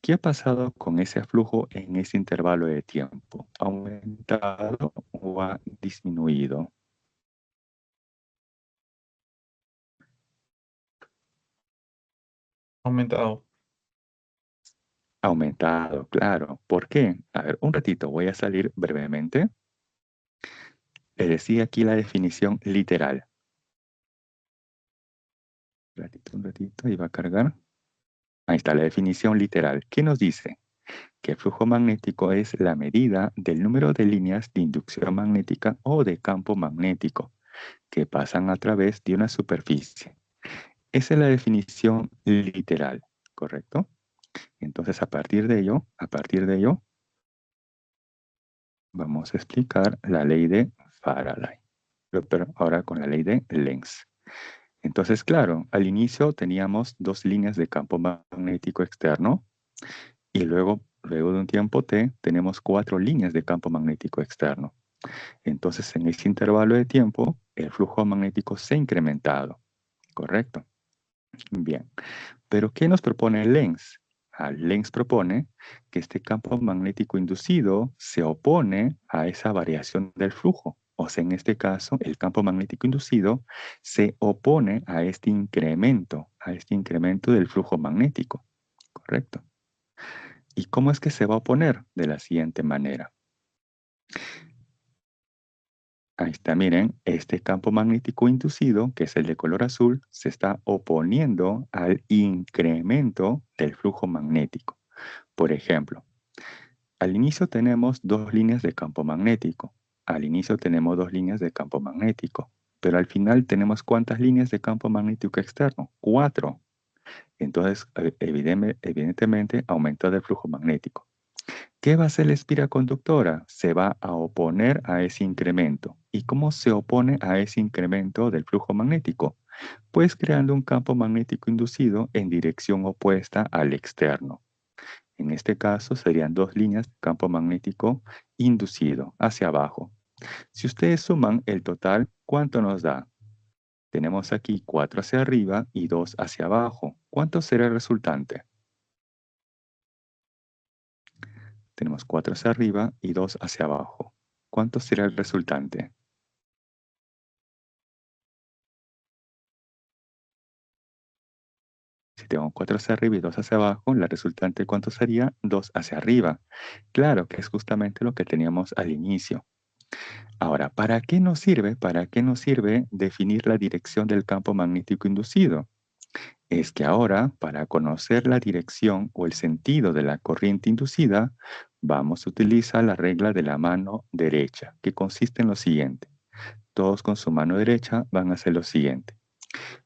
¿qué ha pasado con ese flujo en ese intervalo de tiempo? ¿Ha aumentado o ha disminuido? Aumentado. Ha aumentado, claro. ¿Por qué? A ver, un ratito, voy a salir brevemente. Les decía aquí la definición literal. Un ratito, y va a cargar. Ahí está la definición literal. ¿Qué nos dice? Que el flujo magnético es la medida del número de líneas de inducción magnética o de campo magnético que pasan a través de una superficie. Esa es la definición literal, ¿correcto? Entonces, a partir de ello, vamos a explicar la ley de Faraday. Pero ahora con la ley de Lenz. Entonces, claro, al inicio teníamos dos líneas de campo magnético externo y luego de un tiempo t tenemos 4 líneas de campo magnético externo. Entonces, en ese intervalo de tiempo, el flujo magnético se ha incrementado. ¿Correcto? Bien. Pero ¿qué nos propone Lenz? Lenz propone que este campo magnético inducido se opone a esa variación del flujo. O sea, en este caso, el campo magnético inducido se opone a este incremento del flujo magnético. ¿Correcto? ¿Y cómo es que se va a oponer? De la siguiente manera. Ahí está, miren, este campo magnético inducido, que es el de color azul, se está oponiendo al incremento del flujo magnético. Por ejemplo, al inicio tenemos dos líneas de campo magnético. Pero al final tenemos ¿cuántas líneas de campo magnético externo? 4. Entonces, evidentemente, aumenta el flujo magnético. ¿Qué va a hacer la espira conductora? Se va a oponer a ese incremento. ¿Y cómo se opone a ese incremento del flujo magnético? Pues creando un campo magnético inducido en dirección opuesta al externo. En este caso serían dos líneas de campo magnético inducido hacia abajo. Si ustedes suman el total, ¿cuánto nos da? Tenemos aquí 4 hacia arriba y 2 hacia abajo. ¿Cuánto será el resultante? Tenemos 4 hacia arriba y 2 hacia abajo. ¿Cuánto será el resultante? Si tengo 4 hacia arriba y 2 hacia abajo, la resultante, ¿cuánto sería? 2 hacia arriba. Claro que es justamente lo que teníamos al inicio. Ahora, ¿para qué nos sirve? ¿Para qué nos sirve definir la dirección del campo magnético inducido? Es que ahora, para conocer la dirección o el sentido de la corriente inducida, vamos a utilizar la regla de la mano derecha, que consiste en lo siguiente. Todos con su mano derecha van a hacer lo siguiente.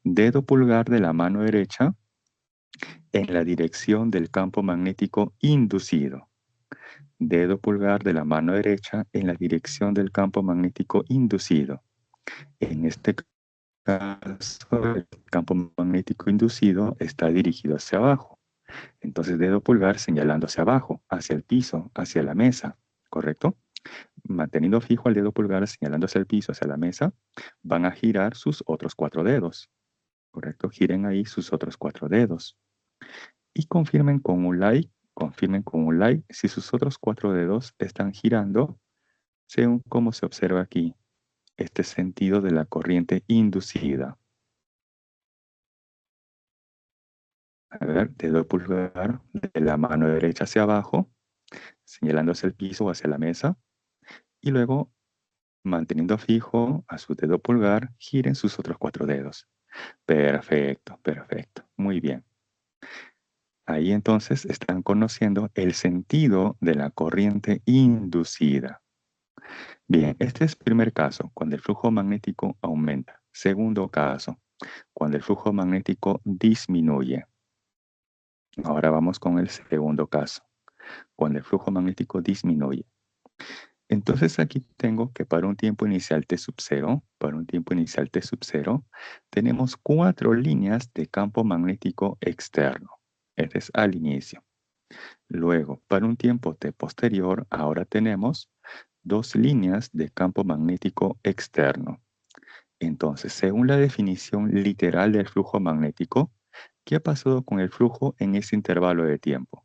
Dedo pulgar de la mano derecha en la dirección del campo magnético inducido. Dedo pulgar de la mano derecha en la dirección del campo magnético inducido. En este caso, el campo magnético inducido está dirigido hacia abajo. Entonces, dedo pulgar señalando hacia abajo, hacia el piso, hacia la mesa, ¿correcto? Manteniendo fijo el dedo pulgar señalando hacia el piso, hacia la mesa, van a girar sus otros 4 dedos, ¿correcto? Giren ahí sus otros 4 dedos. Y confirmen con un like si sus otros 4 dedos están girando según cómo se observa aquí este sentido de la corriente inducida. A ver, dedo pulgar de la mano derecha hacia abajo, señalando hacia el piso o hacia la mesa, y luego, manteniendo fijo a su dedo pulgar, giren sus otros 4 dedos. Perfecto, perfecto, muy bien. Ahí entonces están conociendo el sentido de la corriente inducida. Bien, este es el primer caso, cuando el flujo magnético aumenta. Segundo caso, cuando el flujo magnético disminuye. Ahora vamos con el segundo caso, cuando el flujo magnético disminuye. Entonces aquí tengo que para un tiempo inicial T sub 0, tenemos 4 líneas de campo magnético externo. Este es al inicio. Luego, para un tiempo T posterior, ahora tenemos 2 líneas de campo magnético externo. Entonces, según la definición literal del flujo magnético, ¿qué ha pasado con el flujo en ese intervalo de tiempo?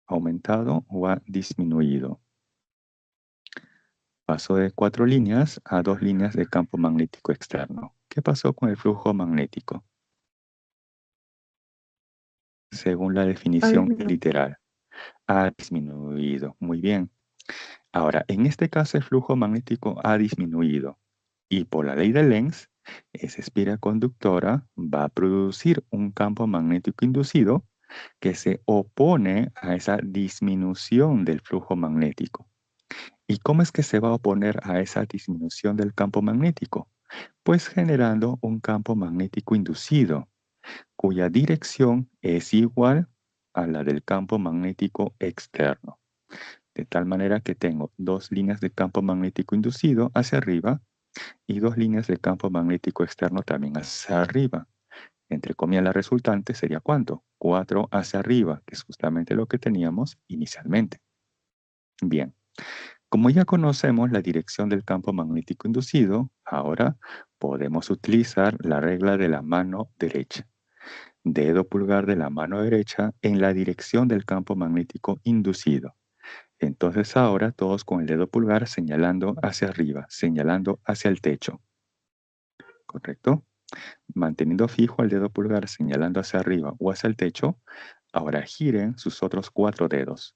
¿Ha aumentado o ha disminuido? Pasó de 4 líneas a 2 líneas de campo magnético externo. ¿Qué pasó con el flujo magnético? Según la definición literal, ha disminuido. Muy bien. Ahora, en este caso el flujo magnético ha disminuido y por la ley de Lenz, esa espiral conductora va a producir un campo magnético inducido que se opone a esa disminución del flujo magnético. ¿Y cómo es que se va a oponer a esa disminución del campo magnético? Pues generando un campo magnético inducido, cuya dirección es igual a la del campo magnético externo. De tal manera que tengo 2 líneas de campo magnético inducido hacia arriba y 2 líneas de campo magnético externo también hacia arriba. Entre comillas, la resultante sería ¿cuánto? 4 hacia arriba, que es justamente lo que teníamos inicialmente. Bien, como ya conocemos la dirección del campo magnético inducido, ahora podemos utilizar la regla de la mano derecha. Dedo pulgar de la mano derecha en la dirección del campo magnético inducido. Entonces ahora todos con el dedo pulgar señalando hacia arriba, señalando hacia el techo. ¿Correcto? Manteniendo fijo el dedo pulgar señalando hacia arriba o hacia el techo, ahora giren sus otros 4 dedos.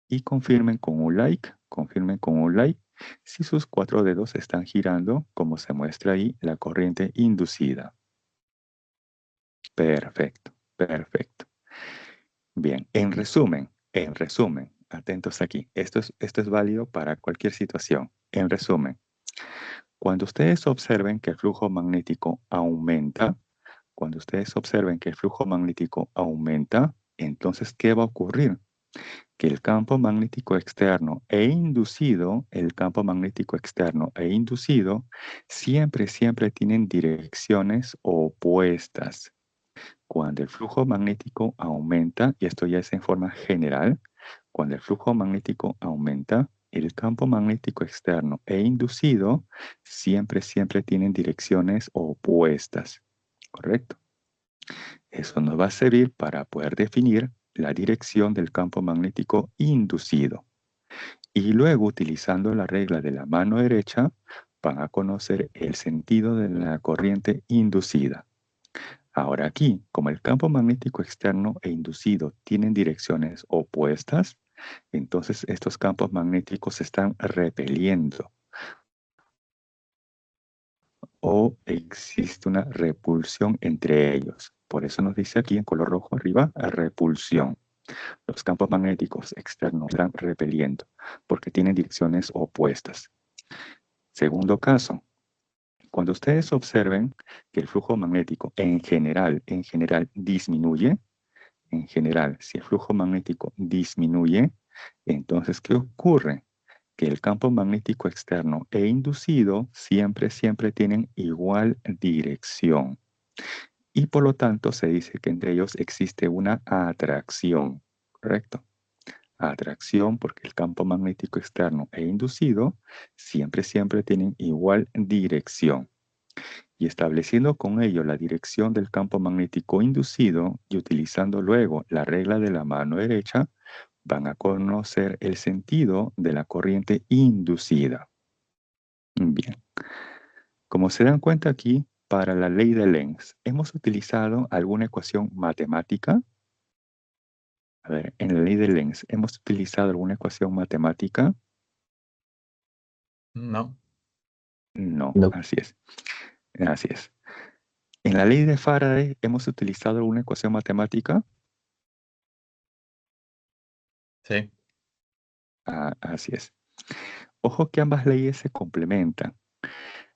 Y confirmen con un like, si sus 4 dedos están girando, como se muestra ahí, la corriente inducida. Perfecto, perfecto. Bien, en resumen, atentos aquí. Esto es válido para cualquier situación. En resumen, cuando ustedes observen que el flujo magnético aumenta, entonces, ¿qué va a ocurrir? Que el campo magnético externo e inducido, siempre tienen direcciones opuestas. Cuando el flujo magnético aumenta, y esto ya es en forma general, cuando el flujo magnético aumenta, el campo magnético externo e inducido siempre tienen direcciones opuestas. ¿Correcto? Eso nos va a servir para poder definir la dirección del campo magnético inducido. Y luego, utilizando la regla de la mano derecha, van a conocer el sentido de la corriente inducida. Ahora aquí, como el campo magnético externo e inducido tienen direcciones opuestas, entonces estos campos magnéticos se están repeliendo o existe una repulsión entre ellos. Por eso nos dice aquí en color rojo arriba, repulsión. Los campos magnéticos externos están repeliendo porque tienen direcciones opuestas. Segundo caso, cuando ustedes observen que el flujo magnético en general disminuye, en general, si el flujo magnético disminuye, entonces, ¿qué ocurre? Que el campo magnético externo e inducido siempre tienen igual dirección. Y por lo tanto se dice que entre ellos existe una atracción, ¿correcto? Atracción porque el campo magnético externo e inducido siempre tienen igual dirección. Y estableciendo con ello la dirección del campo magnético inducido y utilizando luego la regla de la mano derecha, van a conocer el sentido de la corriente inducida. Bien, como se dan cuenta aquí, para la ley de Lenz, ¿hemos utilizado alguna ecuación matemática? A ver, en la ley de Lenz, ¿hemos utilizado alguna ecuación matemática? No. No, No. así es. Así es. En la ley de Faraday, ¿hemos utilizado alguna ecuación matemática? Sí. Así es. Ojo que ambas leyes se complementan.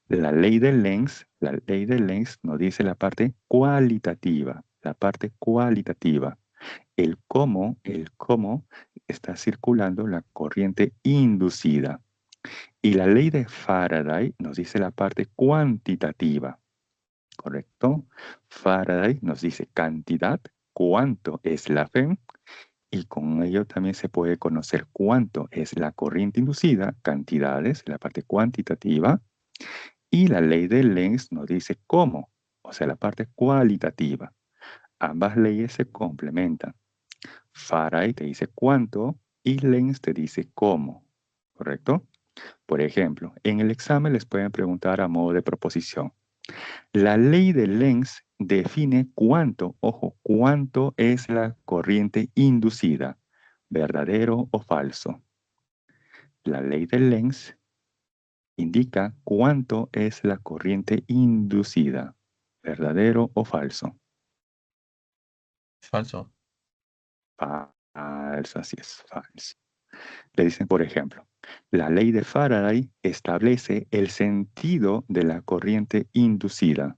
La ley de Lenz nos dice la parte cualitativa, el cómo está circulando la corriente inducida. Y la ley de Faraday nos dice la parte cuantitativa, ¿correcto? Faraday nos dice cantidad, cuánto es la fe, y con ello también se puede conocer cuánto es la corriente inducida, cantidades, la parte cuantitativa, y la ley de Lenz nos dice cómo, o sea, la parte cualitativa. Ambas leyes se complementan. Faraday te dice cuánto y Lenz te dice cómo, ¿correcto? Por ejemplo, en el examen les pueden preguntar a modo de proposición. La ley de Lenz define cuánto, ojo, cuánto es la corriente inducida, verdadero o falso. La ley de Lenz indica cuánto es la corriente inducida, verdadero o falso. Falso. Falso, así es, falso. Le dicen, por ejemplo, la ley de Faraday establece el sentido de la corriente inducida.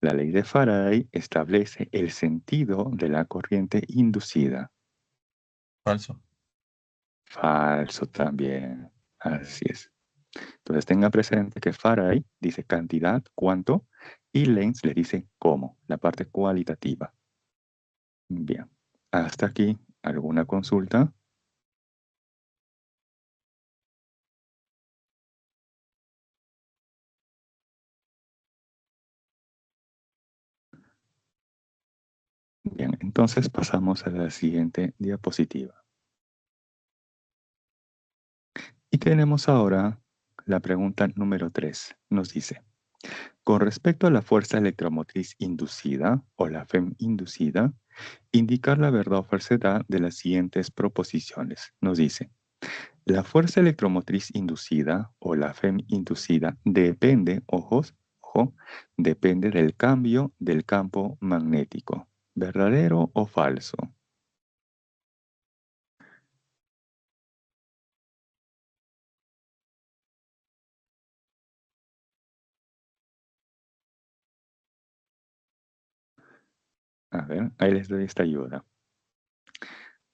La ley de Faraday establece el sentido de la corriente inducida. Falso. Falso también. Así es. Entonces tengan presente que Faraday dice cantidad, cuánto, y Lenz le dice cómo, la parte cualitativa. Bien. Hasta aquí, ¿alguna consulta? Bien, entonces pasamos a la siguiente diapositiva. Y tenemos ahora la pregunta número 3. Nos dice, con respecto a la fuerza electromotriz inducida o la FEM inducida, indicar la verdad o falsedad de las siguientes proposiciones. Nos dice, la fuerza electromotriz inducida o la FEM inducida depende, ojo, depende del cambio del campo magnético. ¿Verdadero o falso? A ver, ahí les doy esta ayuda.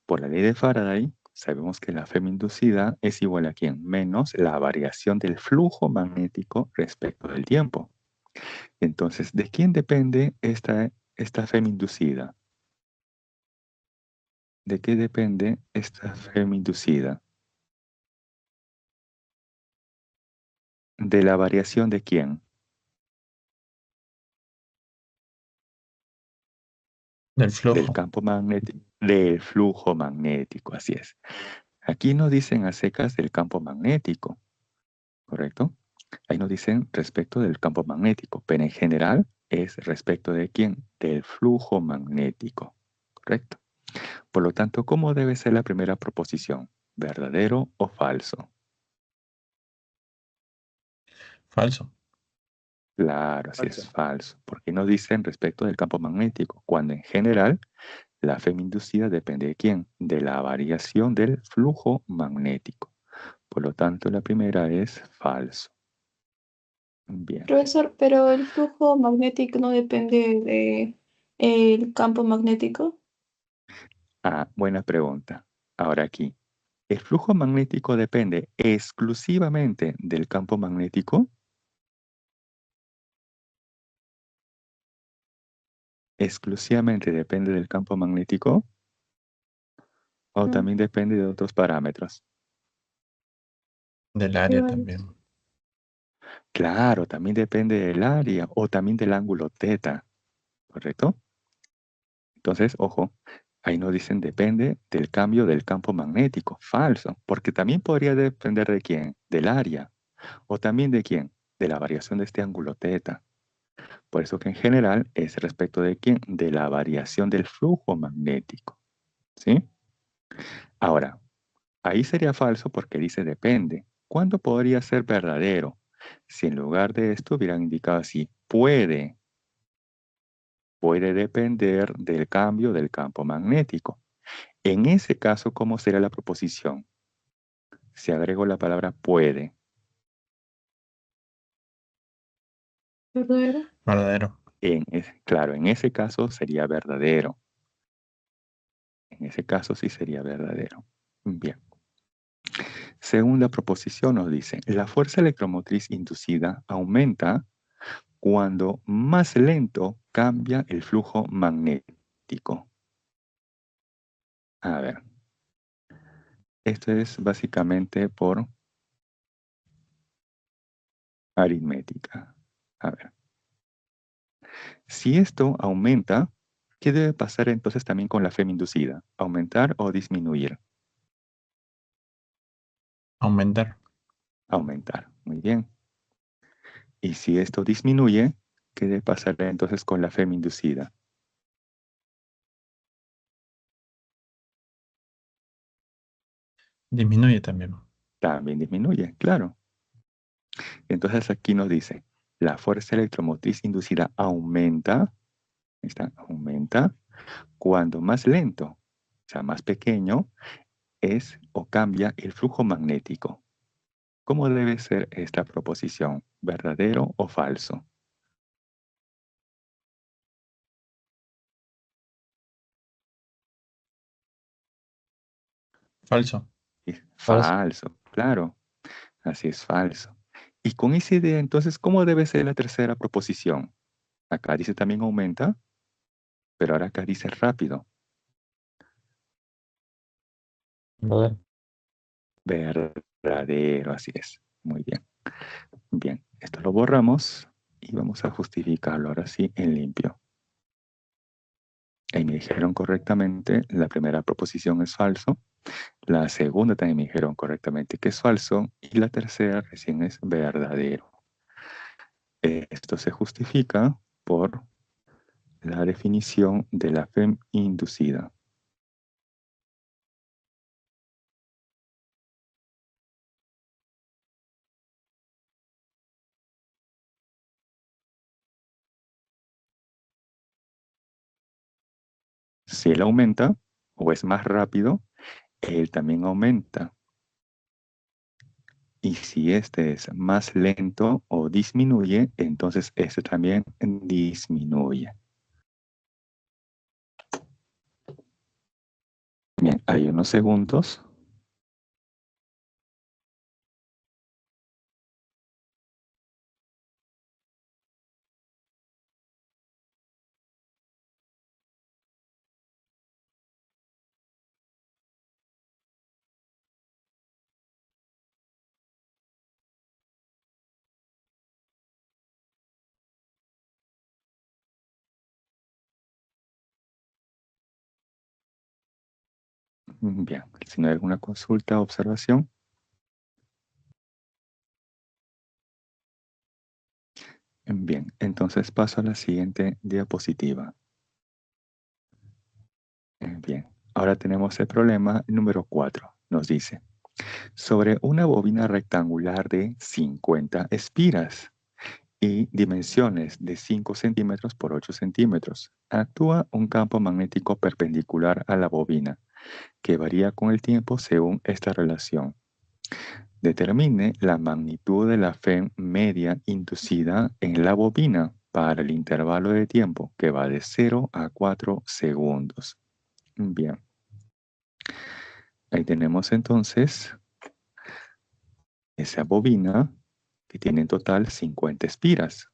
Por la ley de Faraday, sabemos que la FEM inducida es igual a ¿quién? Menos la variación del flujo magnético respecto del tiempo. Entonces, ¿de quién depende esta FEM inducida? ¿De qué depende esta FEM inducida? ¿De la variación de quién? Del Del flujo. campo magnético, del flujo magnético, así es. Aquí nos dicen a secas del campo magnético, ¿correcto? Ahí nos dicen respecto del campo magnético, pero en general es respecto de quién? Del flujo magnético, ¿correcto? Por lo tanto, ¿cómo debe ser la primera proposición? ¿Verdadero o falso? Falso. Claro, así es falso, porque nos dicen respecto del campo magnético, cuando en general la fe inducida depende de quién? De la variación del flujo magnético. Por lo tanto, la primera es falso. Bien. Profesor, pero el flujo magnético no depende de el campo magnético. Ah, buena pregunta. Ahora aquí, ¿el flujo magnético depende exclusivamente del campo magnético? ¿Exclusivamente depende del campo magnético? ¿O Mm, también depende de otros parámetros? Del qué área bueno. también. Claro, también depende del área o también del ángulo teta, ¿correcto? Entonces, ojo, ahí nos dicen depende del cambio del campo magnético. Falso, porque también podría depender de quién, del área, o también de quién, de la variación de este ángulo teta. Por eso que en general es respecto de quién, de la variación del flujo magnético. ¿Sí? Ahora, ahí sería falso porque dice depende. ¿Cuándo podría ser verdadero? Si en lugar de esto hubieran indicado así, puede depender del cambio del campo magnético. En ese caso, ¿cómo sería la proposición? Si agrego la palabra puede. ¿Verdadero? Verdadero. Claro, en ese caso sería verdadero. En ese caso sí sería verdadero. Bien. Segunda proposición nos dice, la fuerza electromotriz inducida aumenta cuando más lento cambia el flujo magnético. A ver, esto es básicamente por aritmética. A ver, si esto aumenta, ¿qué debe pasar entonces también con la FEM inducida? ¿Aumentar o disminuir? Aumentar. Aumentar. Muy bien. Y si esto disminuye, ¿qué debe pasar entonces con la FEM inducida? Disminuye también. También disminuye, claro. Entonces aquí nos dice, la fuerza electromotriz inducida aumenta, aumenta cuando más lento, o sea, más pequeño, es o cambia el flujo magnético. ¿Cómo debe ser esta proposición? ¿Verdadero o falso? Falso. Falso. Falso, claro, así es falso. Y con esa idea, entonces, ¿cómo debe ser la tercera proposición? Acá dice también aumenta, pero ahora acá dice rápido. Verdadero. Verdadero, así es. Muy bien. Bien, esto lo borramos y vamos a justificarlo ahora sí en limpio. Ahí me dijeron correctamente, la primera proposición es falso, la segunda también me dijeron correctamente que es falso y la tercera recién es verdadero. Esto se justifica por la definición de la FEM inducida. Si él aumenta o es más rápido, él también aumenta. Y si este es más lento o disminuye, entonces este también disminuye. Bien, hay unos segundos. Bien, si no hay alguna consulta o observación. Bien, entonces paso a la siguiente diapositiva. Bien, ahora tenemos el problema número 4. Nos dice, sobre una bobina rectangular de 50 espiras y dimensiones de 5 centímetros por 8 centímetros, actúa un campo magnético perpendicular a la bobina, que varía con el tiempo según esta relación. Determine la magnitud de la FEM media inducida en la bobina para el intervalo de tiempo que va de 0 a 4 segundos. Bien, ahí tenemos entonces esa bobina que tiene en total 50 espiras.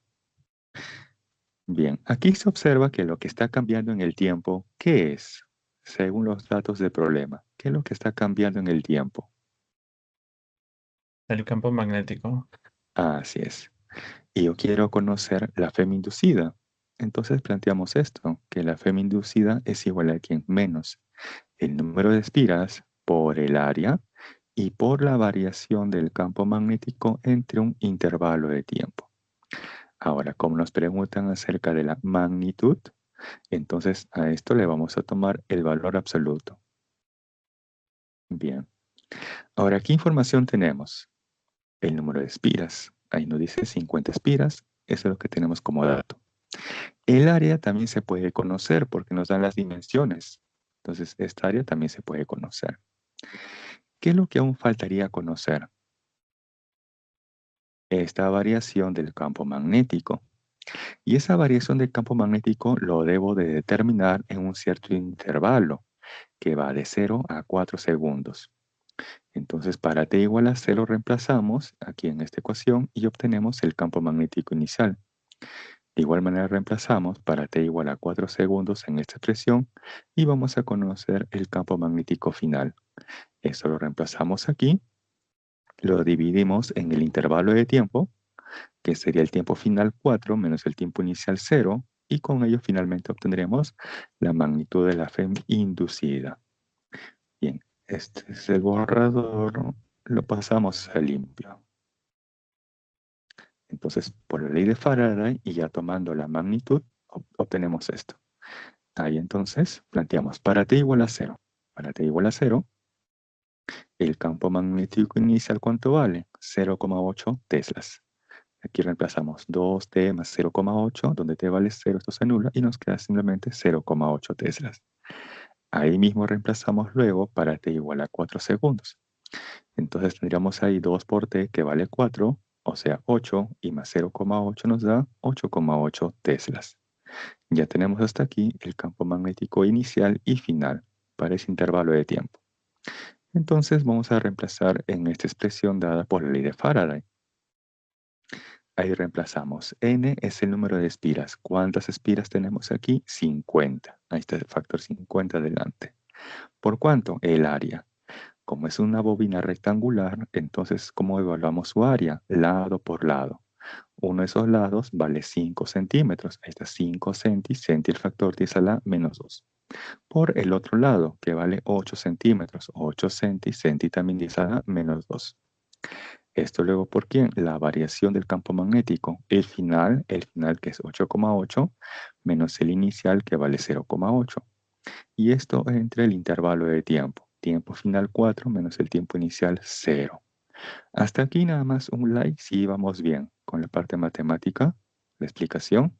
Bien, aquí se observa que lo que está cambiando en el tiempo, ¿qué es? Según los datos del problema, ¿qué es lo que está cambiando en el tiempo? El campo magnético. Así es. Y yo quiero conocer la FEM inducida. Entonces planteamos esto, que la FEM inducida es igual a quien menos el número de espiras por el área y por la variación del campo magnético entre un intervalo de tiempo. Ahora, como nos preguntan acerca de la magnitud, entonces a esto le vamos a tomar el valor absoluto. Bien. Ahora, ¿qué información tenemos? El número de espiras. Ahí nos dice 50 espiras. Eso es lo que tenemos como dato. El área también se puede conocer porque nos dan las dimensiones. Entonces, esta área también se puede conocer. ¿Qué es lo que aún faltaría conocer? Esta variación del campo magnético. Y esa variación del campo magnético lo debo de determinar en un cierto intervalo que va de 0 a 4 segundos. Entonces, para t igual a 0 reemplazamos aquí en esta ecuación y obtenemos el campo magnético inicial. De igual manera reemplazamos para t igual a 4 segundos en esta expresión y vamos a conocer el campo magnético final. Eso lo reemplazamos aquí, lo dividimos en el intervalo de tiempo, que sería el tiempo final 4 menos el tiempo inicial 0, y con ello finalmente obtendremos la magnitud de la FEM inducida. Bien, este es el borrador, lo pasamos a limpio. Entonces, por la ley de Faraday y ya tomando la magnitud, obtenemos esto. Ahí entonces planteamos para t igual a 0. Para t igual a 0, el campo magnético inicial, ¿cuánto vale? 0,8 teslas. Aquí reemplazamos 2t más 0,8, donde t vale 0, esto se anula y nos queda simplemente 0,8 teslas. Ahí mismo reemplazamos luego para t igual a 4 segundos. Entonces tendríamos ahí 2 por t que vale 4, o sea 8, y más 0,8 nos da 8,8 teslas. Ya tenemos hasta aquí el campo magnético inicial y final para ese intervalo de tiempo. Entonces vamos a reemplazar en esta expresión dada por la ley de Faraday. Ahí reemplazamos. N es el número de espiras. ¿Cuántas espiras tenemos aquí? 50. Ahí está el factor 50 delante. ¿Por cuánto? El área. Como es una bobina rectangular, entonces, ¿cómo evaluamos su área? Lado por lado. Uno de esos lados vale 5 centímetros. Ahí está 5 centi, centi el factor 10 a la menos 2. Por el otro lado, que vale 8 centímetros. 8 centi, centi también 10 a la menos 2. Esto luego, ¿por quién? La variación del campo magnético. El final que es 8,8 menos el inicial que vale 0,8. Y esto entre el intervalo de tiempo. Tiempo final 4 menos el tiempo inicial 0. Hasta aquí nada más un like si íbamos bien con la parte matemática, la explicación.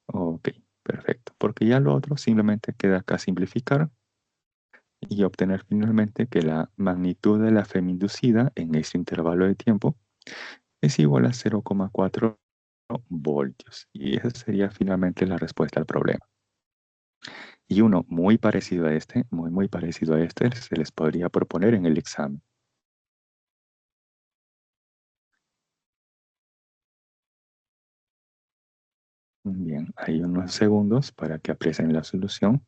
Ok, perfecto. Porque ya lo otro simplemente queda acá simplificar y obtener finalmente que la magnitud de la FEM inducida en este intervalo de tiempo es igual a 0,4 voltios. Y esa sería finalmente la respuesta al problema. Y uno muy parecido a este, muy parecido a este, se les podría proponer en el examen. Bien, hay unos segundos para que aprecien la solución.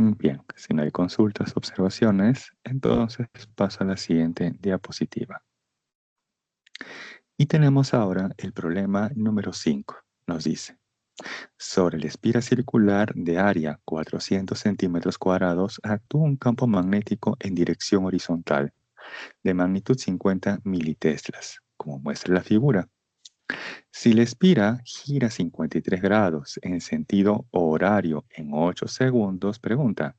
Bien, si no hay consultas, observaciones, entonces paso a la siguiente diapositiva. Y tenemos ahora el problema número 5. Nos dice, sobre la espira circular de área 400 centímetros cuadrados actúa un campo magnético en dirección horizontal de magnitud 50 militeslas, como muestra la figura. Si la espira gira 53 grados en sentido horario en 8 segundos, pregunta,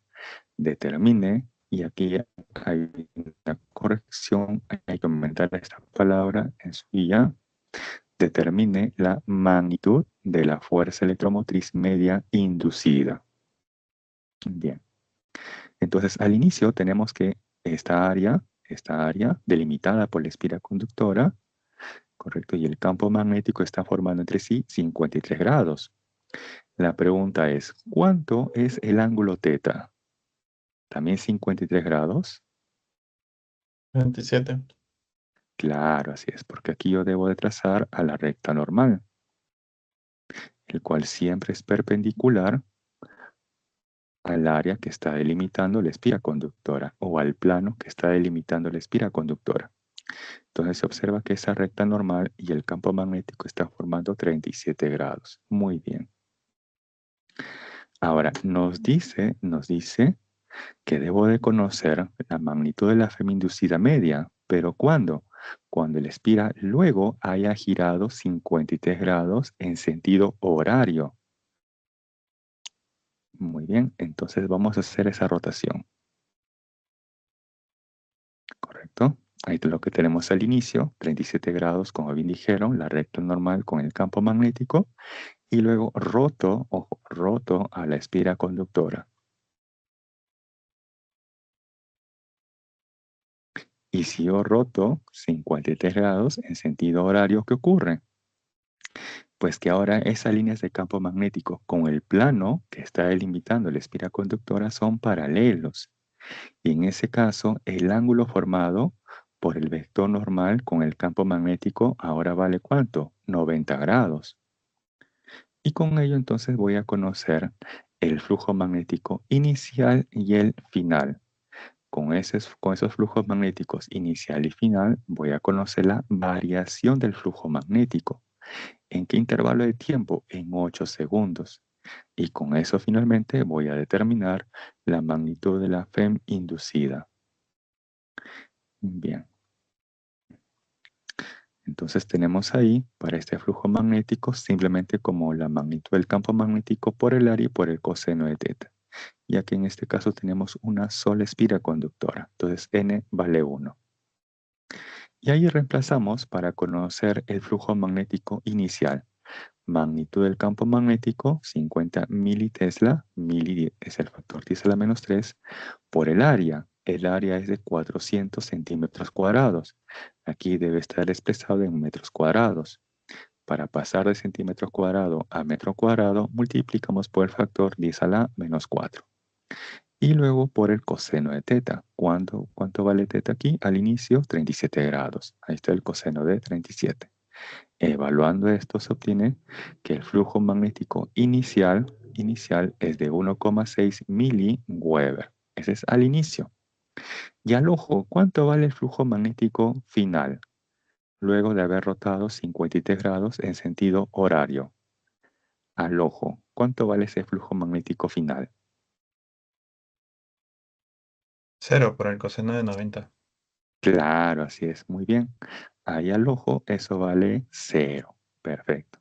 determine, y aquí hay una corrección, hay que aumentar esta palabra en su guía, determine la magnitud de la fuerza electromotriz media inducida. Bien, entonces al inicio tenemos que esta área delimitada por la espira conductora, correcto, y el campo magnético está formando entre sí 53 grados. La pregunta es, ¿cuánto es el ángulo teta? ¿También 53 grados? 27. Claro, así es, porque aquí yo debo de trazar a la recta normal, el cual siempre es perpendicular al área que está delimitando la espira conductora o al plano que está delimitando la espira conductora. Entonces se observa que esa recta normal y el campo magnético está formando 37 grados. Muy bien. Ahora, nos dice que debo de conocer la magnitud de la FEM inducida media, pero ¿cuándo? Cuando el espira luego haya girado 53 grados en sentido horario. Muy bien, entonces vamos a hacer esa rotación. ¿Correcto? Ahí es lo que tenemos al inicio, 37 grados, como bien dijeron, la recta normal con el campo magnético, y luego roto, ojo, roto a la espira conductora. Y si yo roto 53 grados en sentido horario, ¿qué ocurre? Pues que ahora esas líneas de campo magnético con el plano que está delimitando la espira conductora son paralelos. Y en ese caso, el ángulo formado por el vector normal con el campo magnético ahora vale ¿cuánto? 90 grados. Y con ello entonces voy a conocer el flujo magnético inicial y el final. Con esos flujos magnéticos inicial y final voy a conocer la variación del flujo magnético. ¿En qué intervalo de tiempo? En 8 segundos. Y con eso finalmente voy a determinar la magnitud de la FEM inducida. Bien. Entonces tenemos ahí, para este flujo magnético, simplemente como la magnitud del campo magnético por el área y por el coseno de teta, ya que en este caso tenemos una sola espira conductora. Entonces n vale 1. Y ahí reemplazamos para conocer el flujo magnético inicial. Magnitud del campo magnético, 50 militesla, mili es el factor 10 a la menos 3, por el área. El área es de 400 centímetros cuadrados. Aquí debe estar expresado en metros cuadrados. Para pasar de centímetros cuadrados a metro cuadrado, multiplicamos por el factor 10 a la menos 4. Y luego por el coseno de teta. ¿Cuánto vale teta aquí? Al inicio, 37 grados. Ahí está el coseno de 37. Evaluando esto se obtiene que el flujo magnético inicial es de 1,6 miliweber. Ese es al inicio. Y al ojo, ¿cuánto vale el flujo magnético final? Luego de haber rotado 53 grados en sentido horario. Al ojo, ¿cuánto vale ese flujo magnético final? 0 por el coseno de 90. Claro, así es, muy bien. Ahí al ojo eso vale 0. Perfecto.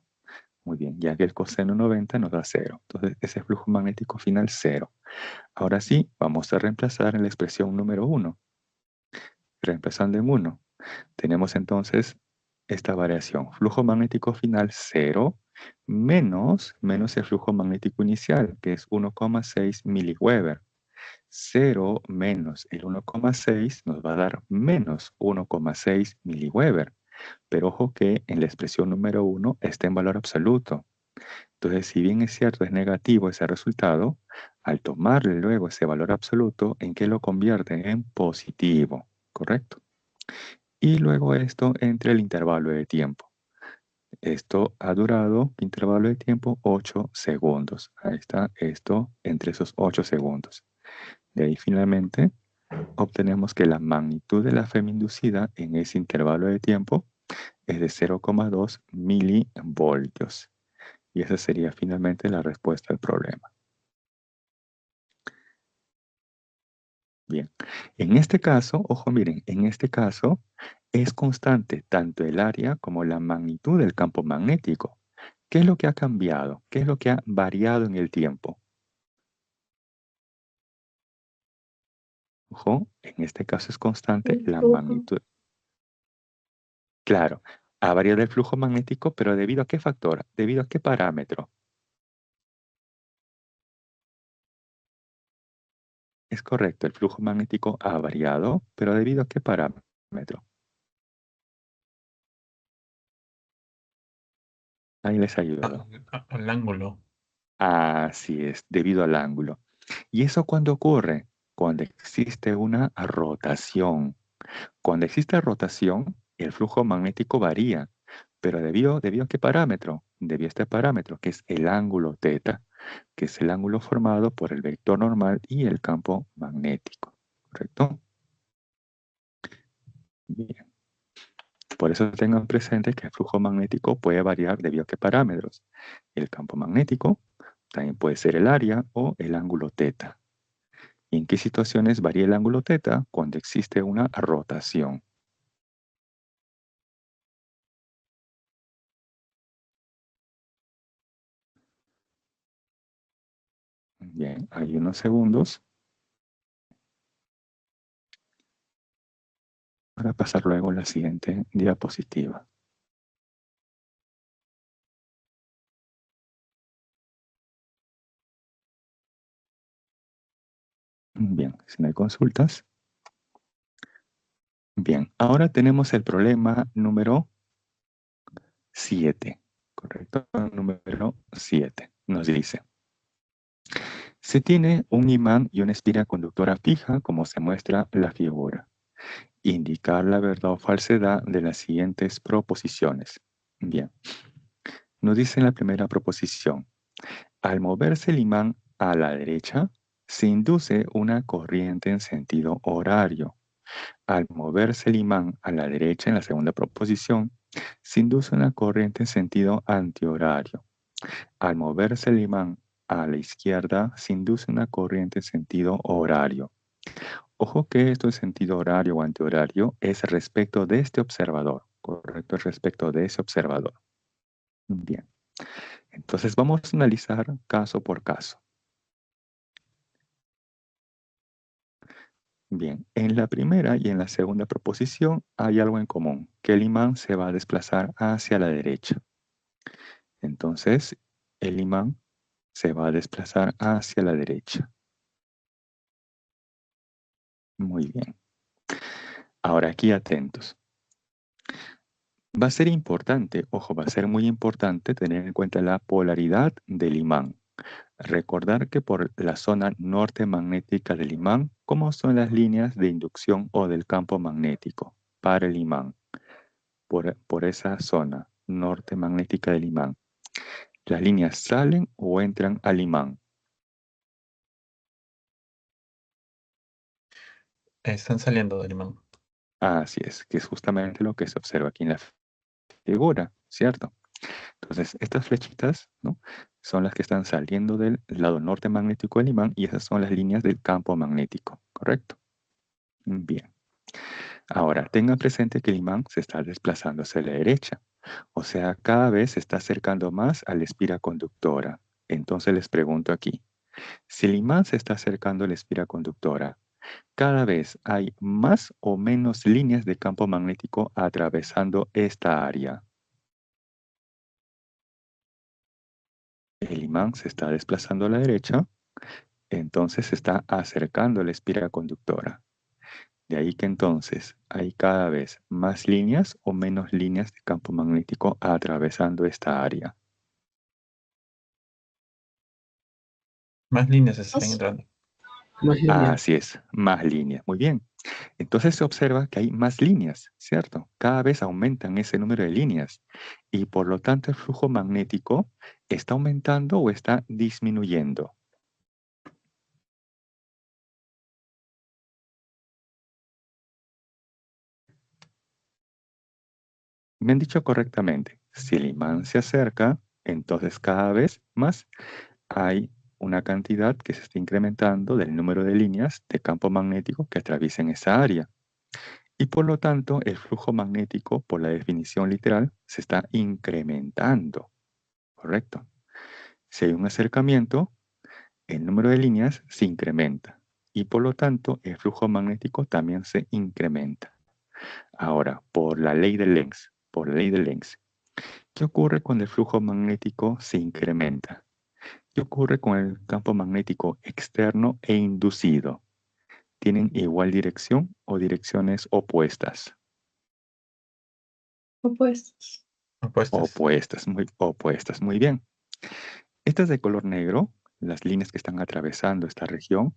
Muy bien, ya que el coseno 90 nos da 0. Entonces ese flujo magnético final 0. Ahora sí, vamos a reemplazar en la expresión número 1. Reemplazando en 1. Tenemos entonces esta variación. Flujo magnético final 0 menos el flujo magnético inicial, que es 1,6 miliweber. 0 menos el 1,6 nos va a dar menos 1,6 miliweber. Pero ojo que en la expresión número 1 está en valor absoluto. Entonces, si bien es cierto, es negativo ese resultado, al tomarle luego ese valor absoluto, ¿en qué lo convierte? En positivo, ¿correcto? Y luego esto entre el intervalo de tiempo. Esto ha durado, intervalo de tiempo, 8 segundos. Ahí está esto entre esos 8 segundos. De ahí finalmente obtenemos que la magnitud de la FEM inducida en ese intervalo de tiempo es de 0,2 milivoltios. Y esa sería finalmente la respuesta al problema. Bien, en este caso, ojo, miren, en este caso es constante tanto el área como la magnitud del campo magnético. ¿Qué es lo que ha cambiado? ¿Qué es lo que ha variado en el tiempo? Ojo, en este caso es constante El la flujo. magnitud. Claro, ha variado el flujo magnético, pero ¿debido a qué factor? ¿Debido a qué parámetro? Es correcto, el flujo magnético ha variado, pero ¿debido a qué parámetro? Ahí les ayudo. Al ángulo. Así es, debido al ángulo. ¿Y eso cuándo ocurre? Cuando existe una rotación. Cuando existe rotación, el flujo magnético varía, pero ¿debido a qué parámetro? Debido a este parámetro, que es el ángulo teta, que es el ángulo formado por el vector normal y el campo magnético. ¿Correcto? Bien. Por eso tengan presente que el flujo magnético puede variar debido a qué parámetros. El campo magnético también puede ser el área o el ángulo teta. ¿Y en qué situaciones varía el ángulo teta? Cuando existe una rotación. Bien, hay unos segundos para pasar luego a la siguiente diapositiva. Bien, si no hay consultas. Bien, ahora tenemos el problema número 7, ¿correcto? Número 7. Nos dice, se tiene un imán y una espira conductora fija, como se muestra en la figura. Indicar la verdad o falsedad de las siguientes proposiciones. Bien, nos dice en la primera proposición, al moverse el imán a la derecha, se induce una corriente en sentido horario. Al moverse el imán a la derecha en la segunda proposición, se induce una corriente en sentido antihorario. Al moverse el imán a la izquierda, se induce una corriente en sentido horario. Ojo que esto en sentido horario o antihorario es respecto de este observador, correcto, es respecto de ese observador. Bien, entonces vamos a analizar caso por caso. Bien, en la primera y en la segunda proposición hay algo en común, que el imán se va a desplazar hacia la derecha. Entonces, el imán se va a desplazar hacia la derecha. Muy bien. Ahora aquí atentos. Va a ser importante, ojo, va a ser muy importante tener en cuenta la polaridad del imán. Recordar que por la zona norte magnética del imán, ¿cómo son las líneas de inducción o del campo magnético para el imán? Por esa zona norte magnética del imán. ¿Las líneas salen o entran al imán? Están saliendo del imán. Así es, que es justamente lo que se observa aquí en la figura, ¿cierto? Entonces, estas flechitas, ¿no?, son las que están saliendo del lado norte magnético del imán y esas son las líneas del campo magnético, ¿correcto? Bien. Ahora, tengan presente que el imán se está desplazando hacia la derecha, o sea, cada vez se está acercando más a la espira conductora. Entonces les pregunto aquí, si el imán se está acercando a la espira conductora, ¿cada vez hay más o menos líneas de campo magnético atravesando esta área? El imán se está desplazando a la derecha, entonces se está acercando a la espira conductora. De ahí que entonces hay cada vez más líneas o menos líneas de campo magnético atravesando esta área. Más líneas están Más- entrando. Más líneas. Así es, más líneas. Muy bien. Entonces se observa que hay más líneas, ¿cierto? Cada vez aumentan ese número de líneas y por lo tanto el flujo magnético está aumentando o está disminuyendo. Me han dicho correctamente. Si el imán se acerca, entonces cada vez más hay una cantidad que se está incrementando del número de líneas de campo magnético que atraviesan esa área. Y por lo tanto, el flujo magnético, por la definición literal, se está incrementando. ¿Correcto? Si hay un acercamiento, el número de líneas se incrementa. Y por lo tanto, el flujo magnético también se incrementa. Ahora, por la ley de Lenz, ¿qué ocurre cuando el flujo magnético se incrementa? ¿Qué ocurre con el campo magnético externo e inducido? ¿Tienen igual dirección o direcciones opuestas? Opuestos. Opuestas. Opuestas, muy bien. Esta es de color negro, las líneas que están atravesando esta región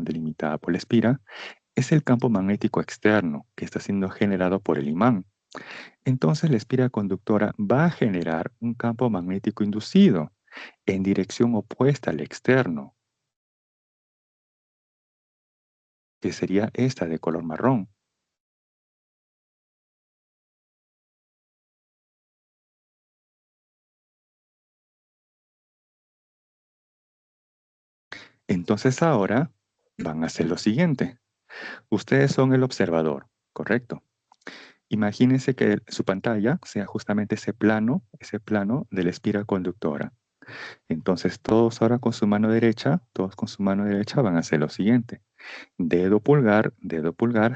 delimitada por la espira, es el campo magnético externo que está siendo generado por el imán. Entonces la espira conductora va a generar un campo magnético inducido en dirección opuesta al externo, que sería esta de color marrón. Entonces ahora van a hacer lo siguiente. Ustedes son el observador, ¿correcto? Imagínense que su pantalla sea justamente ese plano de la espira conductora. Entonces todos ahora con su mano derecha, van a hacer lo siguiente. Dedo pulgar,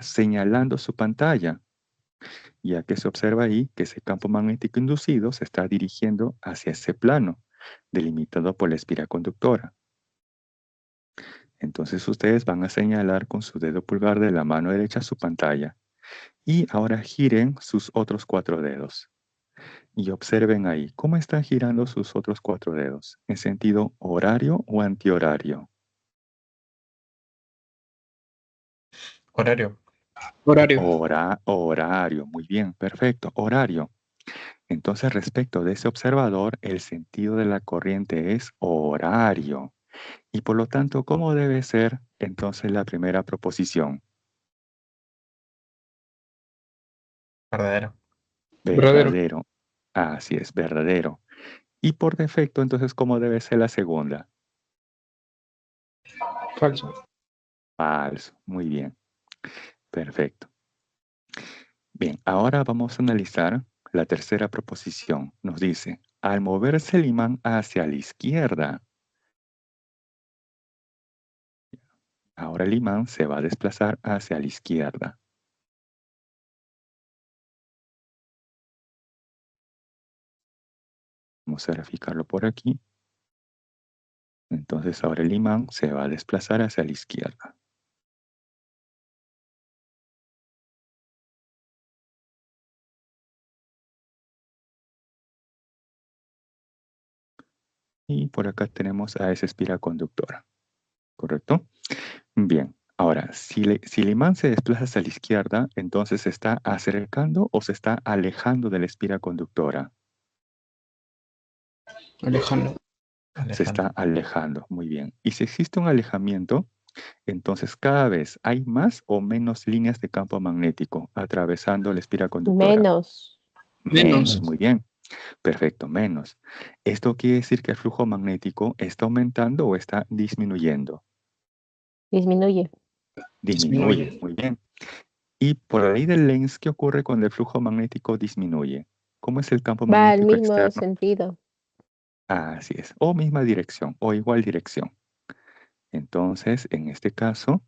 señalando su pantalla, ya que se observa ahí que ese campo magnético inducido se está dirigiendo hacia ese plano, delimitado por la espira conductora. Entonces ustedes van a señalar con su dedo pulgar de la mano derecha su pantalla. Y ahora giren sus otros 4 dedos. Y observen ahí, ¿cómo están girando sus otros 4 dedos? ¿En sentido horario o antihorario? Horario. Horario. Horario, muy bien, perfecto, horario. Entonces, respecto de ese observador, el sentido de la corriente es horario. Y por lo tanto, ¿cómo debe ser entonces la primera proposición? Verdadero. Verdadero. Verdadero. Así es, verdadero. Y por defecto, entonces, ¿cómo debe ser la segunda? Falso. Falso. Muy bien. Perfecto. Bien, ahora vamos a analizar la tercera proposición. Nos dice, al moverse el imán hacia la izquierda, ahora el imán se va a desplazar hacia la izquierda. Vamos a graficarlo por aquí. Entonces ahora el imán se va a desplazar hacia la izquierda. Y por acá tenemos a esa espira conductora. ¿Correcto? Bien. Ahora, si el imán se desplaza hacia la izquierda, entonces se está acercando o se está alejando de la espira conductora. Alejandro. Se está alejando, muy bien. Y si existe un alejamiento, entonces cada vez hay más o menos líneas de campo magnético atravesando la espira conductora. Menos. Menos. Muy bien. Perfecto, menos. Esto quiere decir que el flujo magnético está aumentando o está disminuyendo. Disminuye. Disminuye, muy bien. Y por la ley de Lenz, ¿qué ocurre cuando el flujo magnético disminuye? ¿Cómo es el campo Va al magnético mismo externo? sentido. Así es, o misma dirección, o igual dirección. Entonces, en este caso,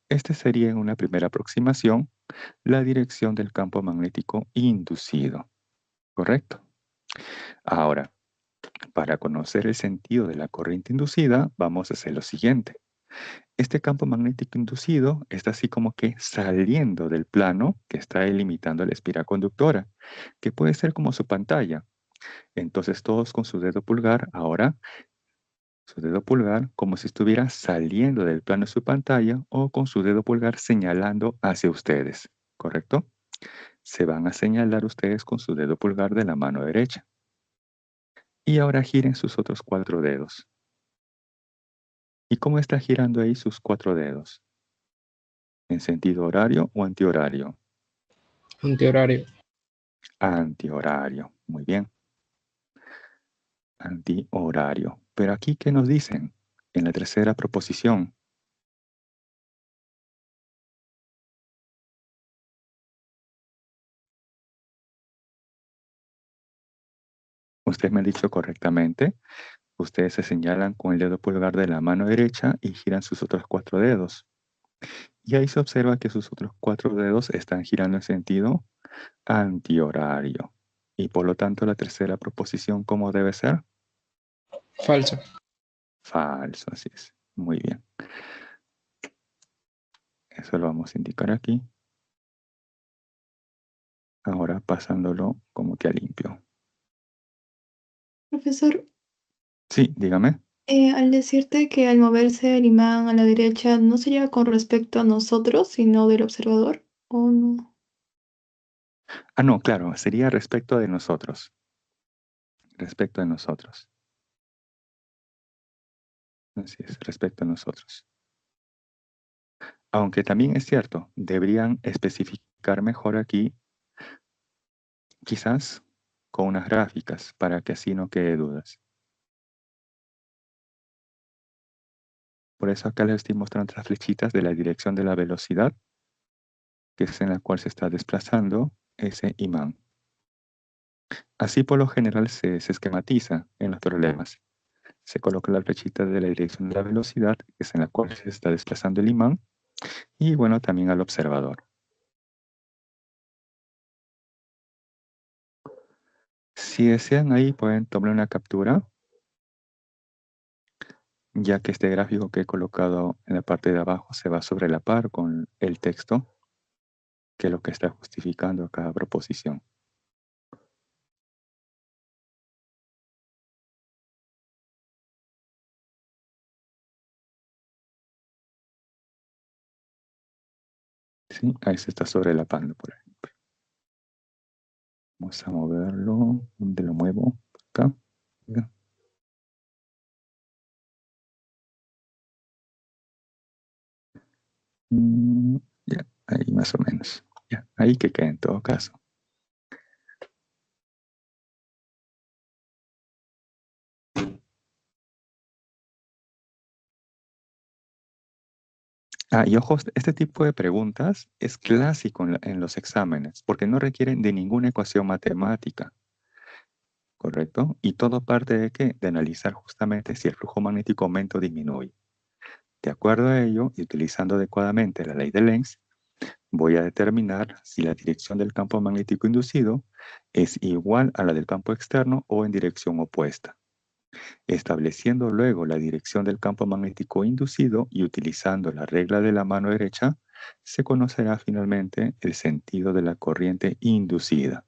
este sería en una primera aproximación la dirección del campo magnético inducido. ¿Correcto? Ahora, para conocer el sentido de la corriente inducida, vamos a hacer lo siguiente. Este campo magnético inducido está así como que saliendo del plano que está delimitando la espira conductora, que puede ser como su pantalla. Entonces todos con su dedo pulgar, ahora, su dedo pulgar como si estuviera saliendo del plano de su pantalla o con su dedo pulgar señalando hacia ustedes, ¿correcto? Se van a señalar ustedes con su dedo pulgar de la mano derecha. Y ahora giren sus otros 4 dedos. ¿Y cómo está girando ahí sus 4 dedos? ¿En sentido horario o antihorario? Antihorario. Antihorario. Muy bien. Antihorario. Pero aquí, ¿qué nos dicen? En la tercera proposición. Ustedes me han dicho correctamente. Ustedes se señalan con el dedo pulgar de la mano derecha y giran sus otros 4 dedos. Y ahí se observa que sus otros 4 dedos están girando en sentido antihorario. Y por lo tanto, la tercera proposición, ¿cómo debe ser? Falso. Falso, así es. Muy bien. Eso lo vamos a indicar aquí. Ahora pasándolo como que a limpio. Profesor, Sí, dígame. al decirte que al moverse el imán a la derecha no sería con respecto a nosotros, sino del observador, ¿o no? Ah, no, claro, sería respecto de nosotros. Respecto de nosotros. Así es, respecto a nosotros. Aunque también es cierto, deberían especificar mejor aquí, quizás con unas gráficas, para que así no quede dudas. Por eso acá les estoy mostrando las flechitas de la dirección de la velocidad, que es en la cual se está desplazando ese imán. Así por lo general se esquematiza en los problemas. Se coloca la flechita de la dirección de la velocidad, que es en la cual se está desplazando el imán, y bueno, también al observador. Si desean ahí pueden tomar una captura, ya que este gráfico que he colocado en la parte de abajo se va sobre la par con el texto, que es lo que está justificando cada proposición. ¿Sí? Ahí se está sobre la par, por ejemplo. Vamos a moverlo. ¿Dónde lo muevo? Acá. Ya. Ya, ahí más o menos. Ya, ahí que quede en todo caso. Ah, y ojo, este tipo de preguntas es clásico en los exámenes, porque no requieren de ninguna ecuación matemática, ¿correcto? Y todo parte de qué? De analizar justamente si el flujo magnético aumenta o disminuye. De acuerdo a ello, y utilizando adecuadamente la ley de Lenz, voy a determinar si la dirección del campo magnético inducido es igual a la del campo externo o en dirección opuesta. Estableciendo luego la dirección del campo magnético inducido y utilizando la regla de la mano derecha, se conocerá finalmente el sentido de la corriente inducida.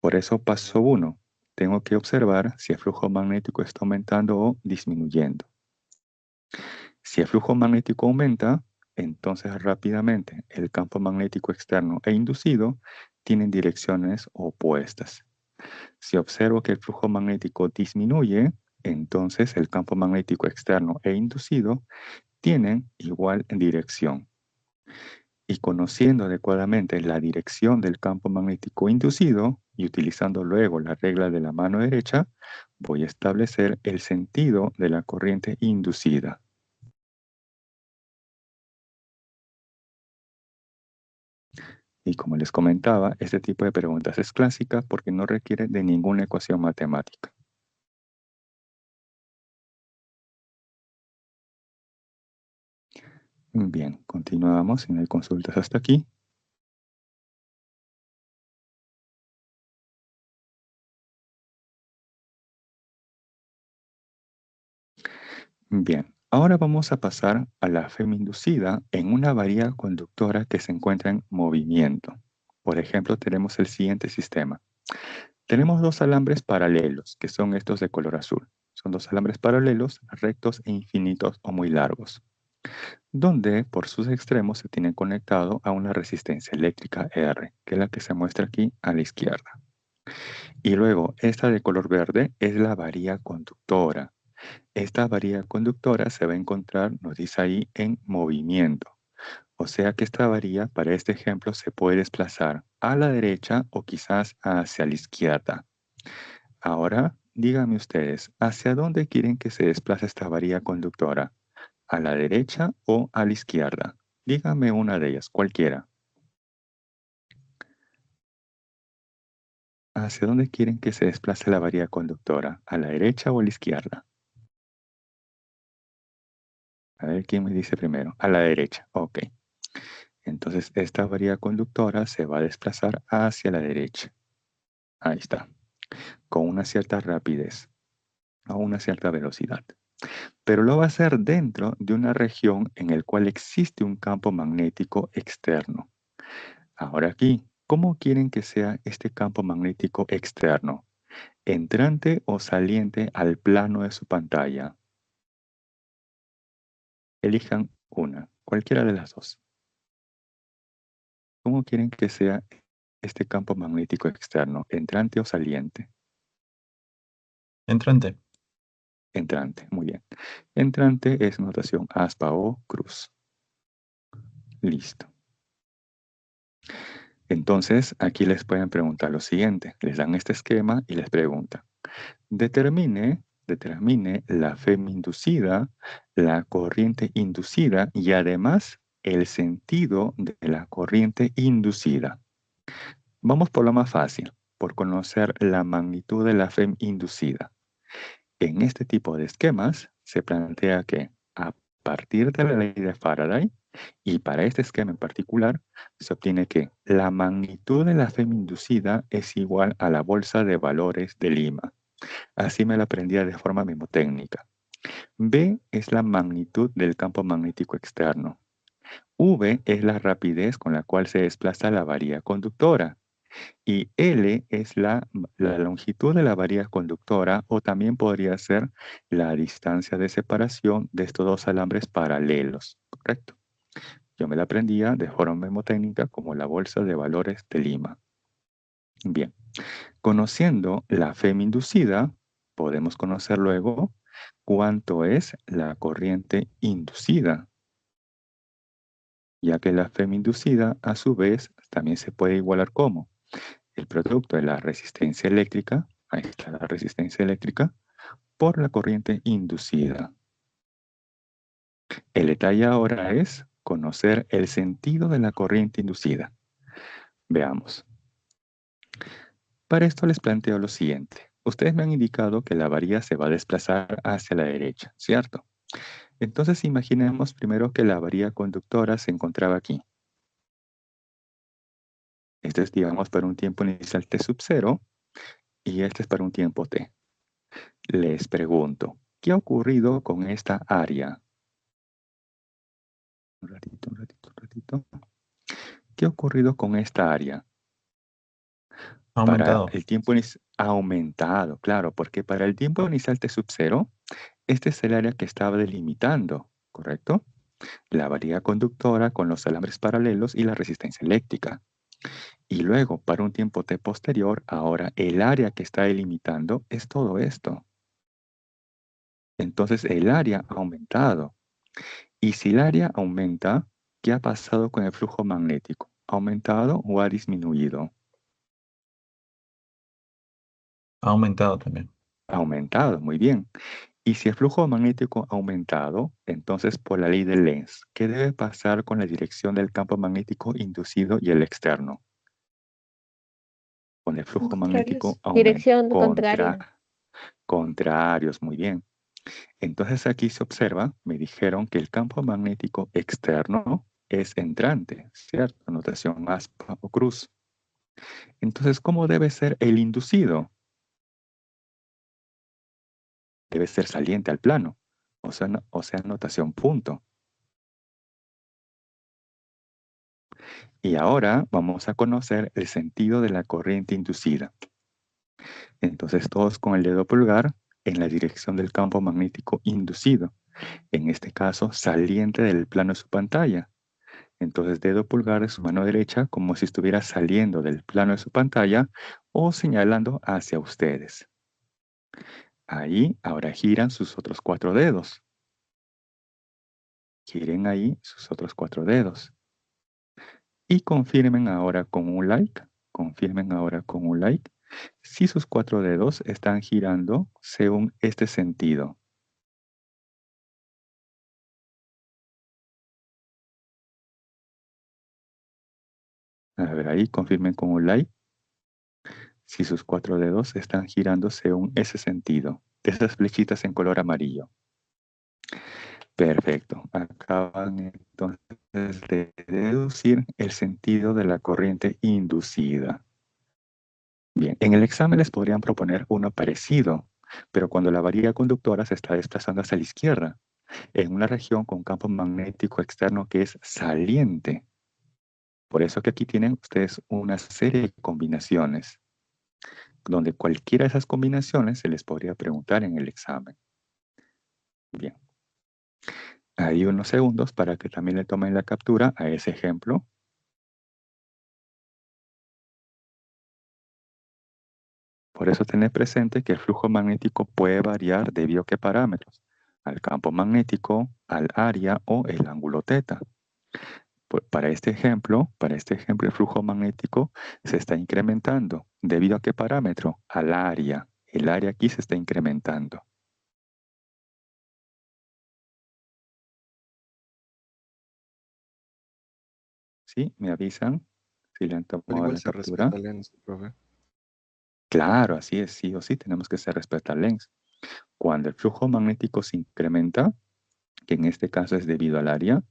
Por eso, paso 1, tengo que observar si el flujo magnético está aumentando o disminuyendo. Si el flujo magnético aumenta, entonces rápidamente el campo magnético externo e inducido tienen direcciones opuestas. Si observo que el flujo magnético disminuye, entonces el campo magnético externo e inducido tienen igual dirección. Y conociendo adecuadamente la dirección del campo magnético inducido y utilizando luego la regla de la mano derecha, voy a establecer el sentido de la corriente inducida. Y como les comentaba, este tipo de preguntas es clásica porque no requiere de ninguna ecuación matemática. Bien, continuamos, si no hay consultas hasta aquí. Bien, ahora vamos a pasar a la inducida en una varilla conductora que se encuentra en movimiento. Por ejemplo, tenemos el siguiente sistema. Tenemos dos alambres paralelos, que son estos de color azul. Son dos alambres paralelos, rectos e infinitos o muy largos, donde por sus extremos se tienen conectado a una resistencia eléctrica R, que es la que se muestra aquí a la izquierda. Y luego, esta de color verde es la varilla conductora. Esta varilla conductora se va a encontrar, nos dice ahí, en movimiento. O sea que esta varilla, para este ejemplo, se puede desplazar a la derecha o quizás hacia la izquierda. Ahora, díganme ustedes, ¿hacia dónde quieren que se desplace esta varilla conductora? ¿A la derecha o a la izquierda? Díganme una de ellas, cualquiera. ¿Hacia dónde quieren que se desplace la varilla conductora? ¿A la derecha o a la izquierda? A ver quién me dice primero. A la derecha, ok. Entonces esta varilla conductora se va a desplazar hacia la derecha. Ahí está. Con una cierta rapidez, a una cierta velocidad. Pero lo va a hacer dentro de una región en la cual existe un campo magnético externo. Ahora aquí, ¿cómo quieren que sea este campo magnético externo? ¿Entrante o saliente al plano de su pantalla? Elijan una, cualquiera de las dos. ¿Cómo quieren que sea este campo magnético externo? ¿Entrante o saliente? Entrante. Entrante, muy bien. Entrante es notación aspa o cruz. Listo. Entonces, aquí les pueden preguntar lo siguiente. Les dan este esquema y les preguntan. Determine la FEM inducida, la corriente inducida y además el sentido de la corriente inducida. Vamos por lo más fácil, por conocer la magnitud de la FEM inducida. En este tipo de esquemas se plantea que a partir de la ley de Faraday, y para este esquema en particular, se obtiene que la magnitud de la FEM inducida es igual a la bolsa de valores de Lima. Así me lo aprendía de forma mnemotécnica. B es la magnitud del campo magnético externo. V es la rapidez con la cual se desplaza la varilla conductora. Y L es la longitud de la varilla conductora o también podría ser la distancia de separación de estos dos alambres paralelos. ¿Correcto? Yo me la aprendía de forma mnemotécnica como la bolsa de valores de Lima. Bien, conociendo la FEM inducida, podemos conocer luego cuánto es la corriente inducida, ya que la FEM inducida a su vez también se puede igualar como el producto de la resistencia eléctrica, ahí está la resistencia eléctrica, por la corriente inducida. El detalle ahora es conocer el sentido de la corriente inducida. Veamos. Para esto les planteo lo siguiente. Ustedes me han indicado que la varilla se va a desplazar hacia la derecha, ¿cierto? Entonces imaginemos primero que la varilla conductora se encontraba aquí. Este es, digamos, para un tiempo inicial t sub 0 y este es para un tiempo t. Les pregunto, ¿qué ha ocurrido con esta área? Un ratito. ¿Qué ha ocurrido con esta área? Ha Para aumentado. el tiempo ha aumentado, claro, porque para el tiempo inicial t sub 0, este es el área que estaba delimitando, ¿correcto? La varilla conductora con los alambres paralelos y la resistencia eléctrica. Y luego, para un tiempo t posterior, ahora el área que está delimitando es todo esto. Entonces el área ha aumentado. Y si el área aumenta, ¿qué ha pasado con el flujo magnético? ¿Ha aumentado o ha disminuido? Ha aumentado también. Ha aumentado, muy bien. Y si el flujo magnético ha aumentado, entonces por la ley de Lenz, ¿qué debe pasar con la dirección del campo magnético inducido y el externo? Con el flujo magnético Contrarios. aumenta. Dirección contraria. Contrarios, muy bien. Entonces aquí se observa, me dijeron que el campo magnético externo es entrante, ¿cierto? Notación aspa o cruz. Entonces, ¿cómo debe ser el inducido? Debe ser saliente al plano, o sea, notación punto. Y ahora vamos a conocer el sentido de la corriente inducida. Entonces, todos con el dedo pulgar en la dirección del campo magnético inducido. En este caso, saliente del plano de su pantalla. Entonces, dedo pulgar de su mano derecha como si estuviera saliendo del plano de su pantalla o señalando hacia ustedes. Ahí, ahora giran sus otros 4 dedos. Giren ahí sus otros 4 dedos. Y confirmen ahora con un like. Confirmen ahora con un like si sus 4 dedos están girando según este sentido. A ver, ahí confirmen con un like si sus 4 dedos están girando según ese sentido. De esas flechitas en color amarillo. Perfecto. Acaban entonces de deducir el sentido de la corriente inducida. Bien, en el examen les podrían proponer uno parecido, pero cuando la varilla conductora se está desplazando hacia la izquierda, en una región con campo magnético externo que es saliente. Por eso que aquí tienen ustedes una serie de combinaciones, donde cualquiera de esas combinaciones se les podría preguntar en el examen. Bien. Hay unos segundos para que también le tomen la captura a ese ejemplo. Por eso tener presente que el flujo magnético puede variar debido a qué parámetros: al campo magnético, al área o el ángulo θ. Para este ejemplo, el flujo magnético se está incrementando. ¿Debido a qué parámetro? Al área. El área aquí se está incrementando. ¿Sí? ¿Me avisan si le han Pero tomado igual la se captura? respeta el ENS, profe. Claro, así es, sí o sí, tenemos que hacer respeto al lens. Cuando el flujo magnético se incrementa, que en este caso es debido al área,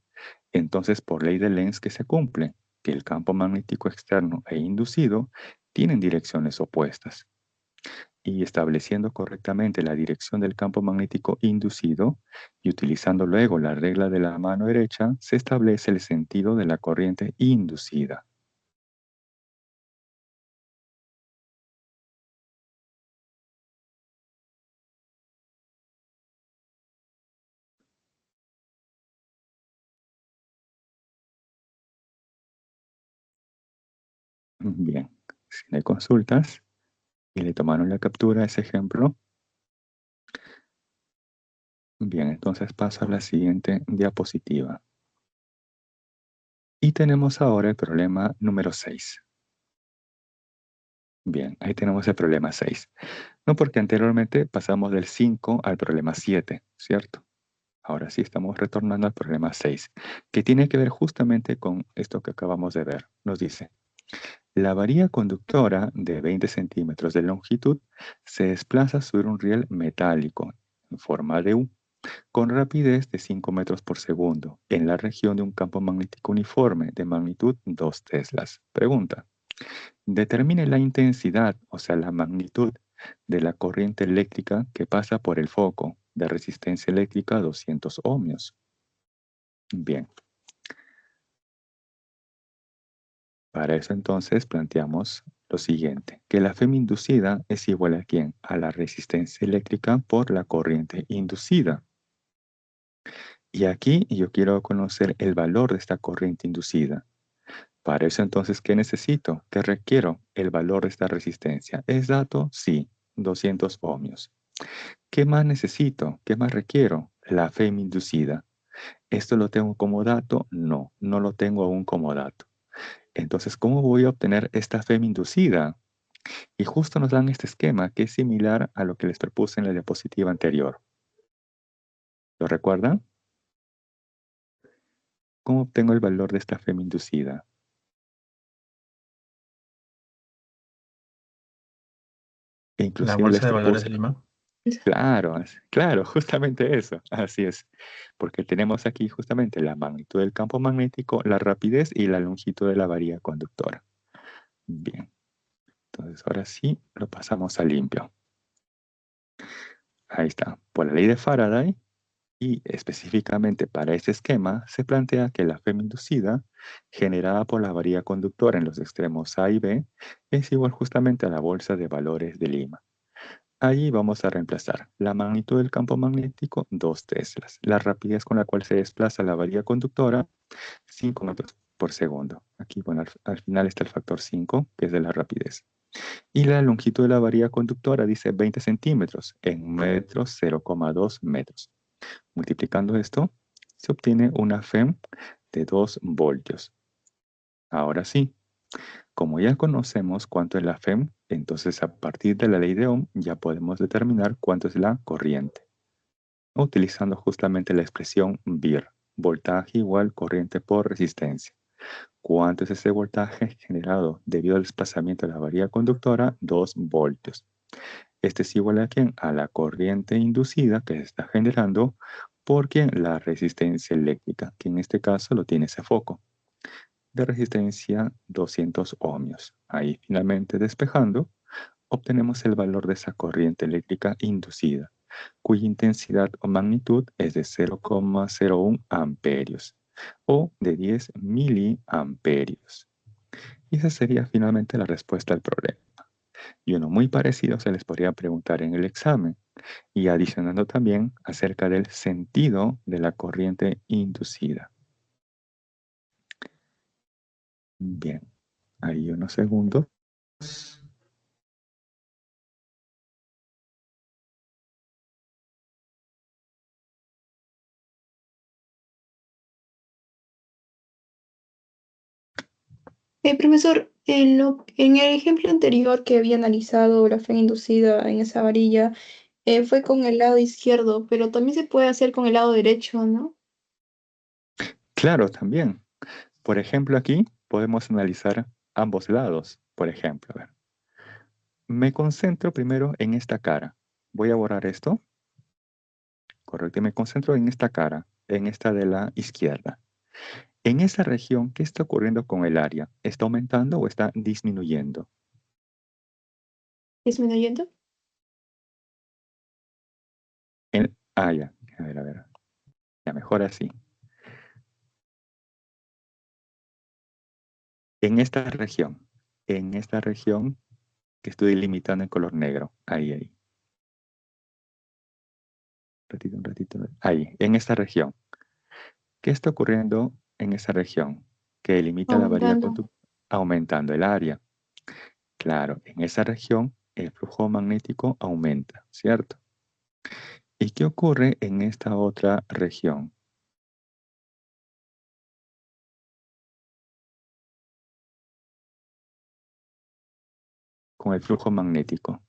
entonces por ley de Lenz que se cumple, que el campo magnético externo e inducido tienen direcciones opuestas. Y estableciendo correctamente la dirección del campo magnético inducido y utilizando luego la regla de la mano derecha, se establece el sentido de la corriente inducida. Bien, si no hay consultas y le tomaron la captura a ese ejemplo, bien, entonces paso a la siguiente diapositiva. Y tenemos ahora el problema número 6. Bien, ahí tenemos el problema 6. No, porque anteriormente pasamos del 5 al problema 7, ¿cierto? Ahora sí estamos retornando al problema 6, que tiene que ver justamente con esto que acabamos de ver. Nos dice: la varilla conductora de 20 centímetros de longitud se desplaza sobre un riel metálico en forma de U, con rapidez de 5 metros por segundo, en la región de un campo magnético uniforme de magnitud 2 teslas. Pregunta: determine la intensidad, o sea, la magnitud de la corriente eléctrica que pasa por el foco de resistencia eléctrica 200 ohmios. Bien. Para eso entonces planteamos lo siguiente, que la FEM inducida es igual ¿a quién? A la resistencia eléctrica por la corriente inducida. Y aquí yo quiero conocer el valor de esta corriente inducida. Para eso entonces, ¿qué necesito? ¿Qué requiero? El valor de esta resistencia. ¿Es dato? Sí, 200 ohmios. ¿Qué más necesito? ¿Qué más requiero? La FEM inducida. ¿Esto lo tengo como dato? No, no lo tengo aún como dato. Entonces, ¿cómo voy a obtener esta FEM inducida? Y justo nos dan este esquema que es similar a lo que les propuse en la diapositiva anterior. ¿Lo recuerdan? ¿Cómo obtengo el valor de esta FEM inducida? E La inclusive bolsa les de valores propuse. de Lima. Claro, claro, justamente eso. Así es. Porque tenemos aquí justamente la magnitud del campo magnético, la rapidez y la longitud de la varilla conductora. Bien. Entonces ahora sí lo pasamos a limpio. Ahí está. Por la ley de Faraday y específicamente para este esquema se plantea que la FEM inducida generada por la varilla conductora en los extremos A y B es igual justamente a la bolsa de valores de Lima. Allí vamos a reemplazar la magnitud del campo magnético, 2 teslas. La rapidez con la cual se desplaza la varilla conductora, 5 metros por segundo. Aquí, bueno, al final está el factor 5, que es de la rapidez. Y la longitud de la varilla conductora dice 20 centímetros, en metros 0,2 metros. Multiplicando esto, se obtiene una FEM de 2 voltios. Ahora sí, como ya conocemos cuánto es la FEM, entonces a partir de la ley de Ohm ya podemos determinar cuánto es la corriente, utilizando justamente la expresión VIR, voltaje igual corriente por resistencia. ¿Cuánto es ese voltaje generado debido al desplazamiento de la varilla conductora? 2 voltios. Este es igual a ¿quién? A la corriente inducida que se está generando por ¿quién? La resistencia eléctrica, que en este caso lo tiene ese foco de resistencia 200 ohmios. Ahí finalmente despejando, obtenemos el valor de esa corriente eléctrica inducida, cuya intensidad o magnitud es de 0,01 amperios o de 10 miliamperios. Y esa sería finalmente la respuesta al problema. Y uno muy parecido se les podría preguntar en el examen, y adicionando también acerca del sentido de la corriente inducida. Bien, ahí unos segundos. Profesor, en el ejemplo anterior que había analizado la fe inducida en esa varilla, fue con el lado izquierdo, pero también se puede hacer con el lado derecho, ¿no? Claro, también. Por ejemplo, aquí podemos analizar ambos lados. Por ejemplo, a ver. Me concentro primero en esta cara. Voy a borrar esto. Correcto. Y me concentro en esta cara, en esta de la izquierda. En esa región, ¿qué está ocurriendo con el área? ¿Está aumentando o está disminuyendo? ¿Disminuyendo? Ya. A ver, a ver. Ya, mejor así. En esta región que estoy delimitando en color negro. Ahí. Un ratito. Ahí, en esta región. ¿Qué está ocurriendo en esa región que delimita la varilla Aumentando. aumentando el área? Claro, en esa región el flujo magnético aumenta, ¿cierto? ¿Y qué ocurre en esta otra región? Con el flujo magnético.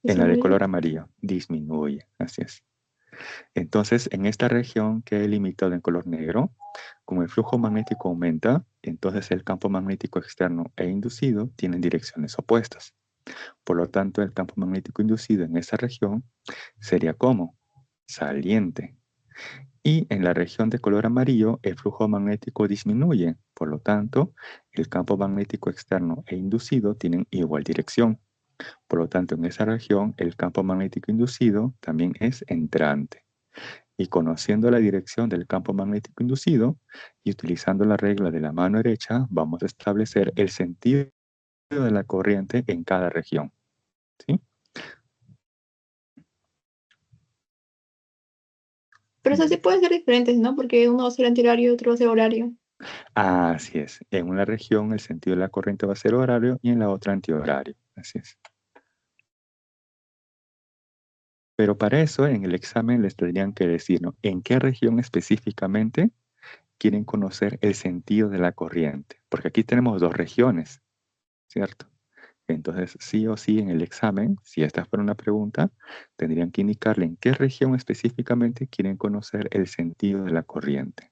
En la de ¿Disminuye? color amarillo, disminuye, así es. Entonces, en esta región que he limitado en color negro, como el flujo magnético aumenta, entonces el campo magnético externo e inducido tienen direcciones opuestas. Por lo tanto, el campo magnético inducido en esa región sería como saliente. Y en la región de color amarillo, el flujo magnético disminuye. Por lo tanto, el campo magnético externo e inducido tienen igual dirección. Por lo tanto, en esa región, el campo magnético inducido también es entrante. Y conociendo la dirección del campo magnético inducido y utilizando la regla de la mano derecha, vamos a establecer el sentido de la corriente en cada región. ¿Sí? Pero eso sí pueden ser diferentes, ¿no? Porque uno va a ser antihorario y otro va a ser horario. Así es. En una región el sentido de la corriente va a ser horario y en la otra antihorario. Así es. Pero para eso en el examen les tendrían que decir, ¿no? ¿En qué región específicamente quieren conocer el sentido de la corriente? Porque aquí tenemos dos regiones, ¿cierto? Entonces, sí o sí en el examen, si esta fuera una pregunta, tendrían que indicarle en qué región específicamente quieren conocer el sentido de la corriente.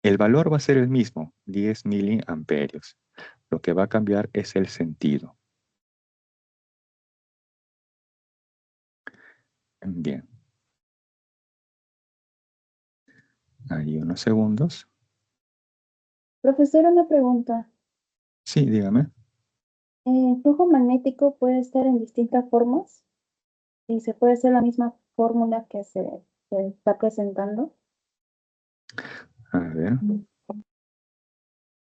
El valor va a ser el mismo, 10 miliamperios. Lo que va a cambiar es el sentido. Bien. Ahí unos segundos. Profesor, una pregunta. Sí, dígame. ¿El flujo magnético puede estar en distintas formas? ¿Y se puede hacer la misma fórmula que se está presentando? A ver.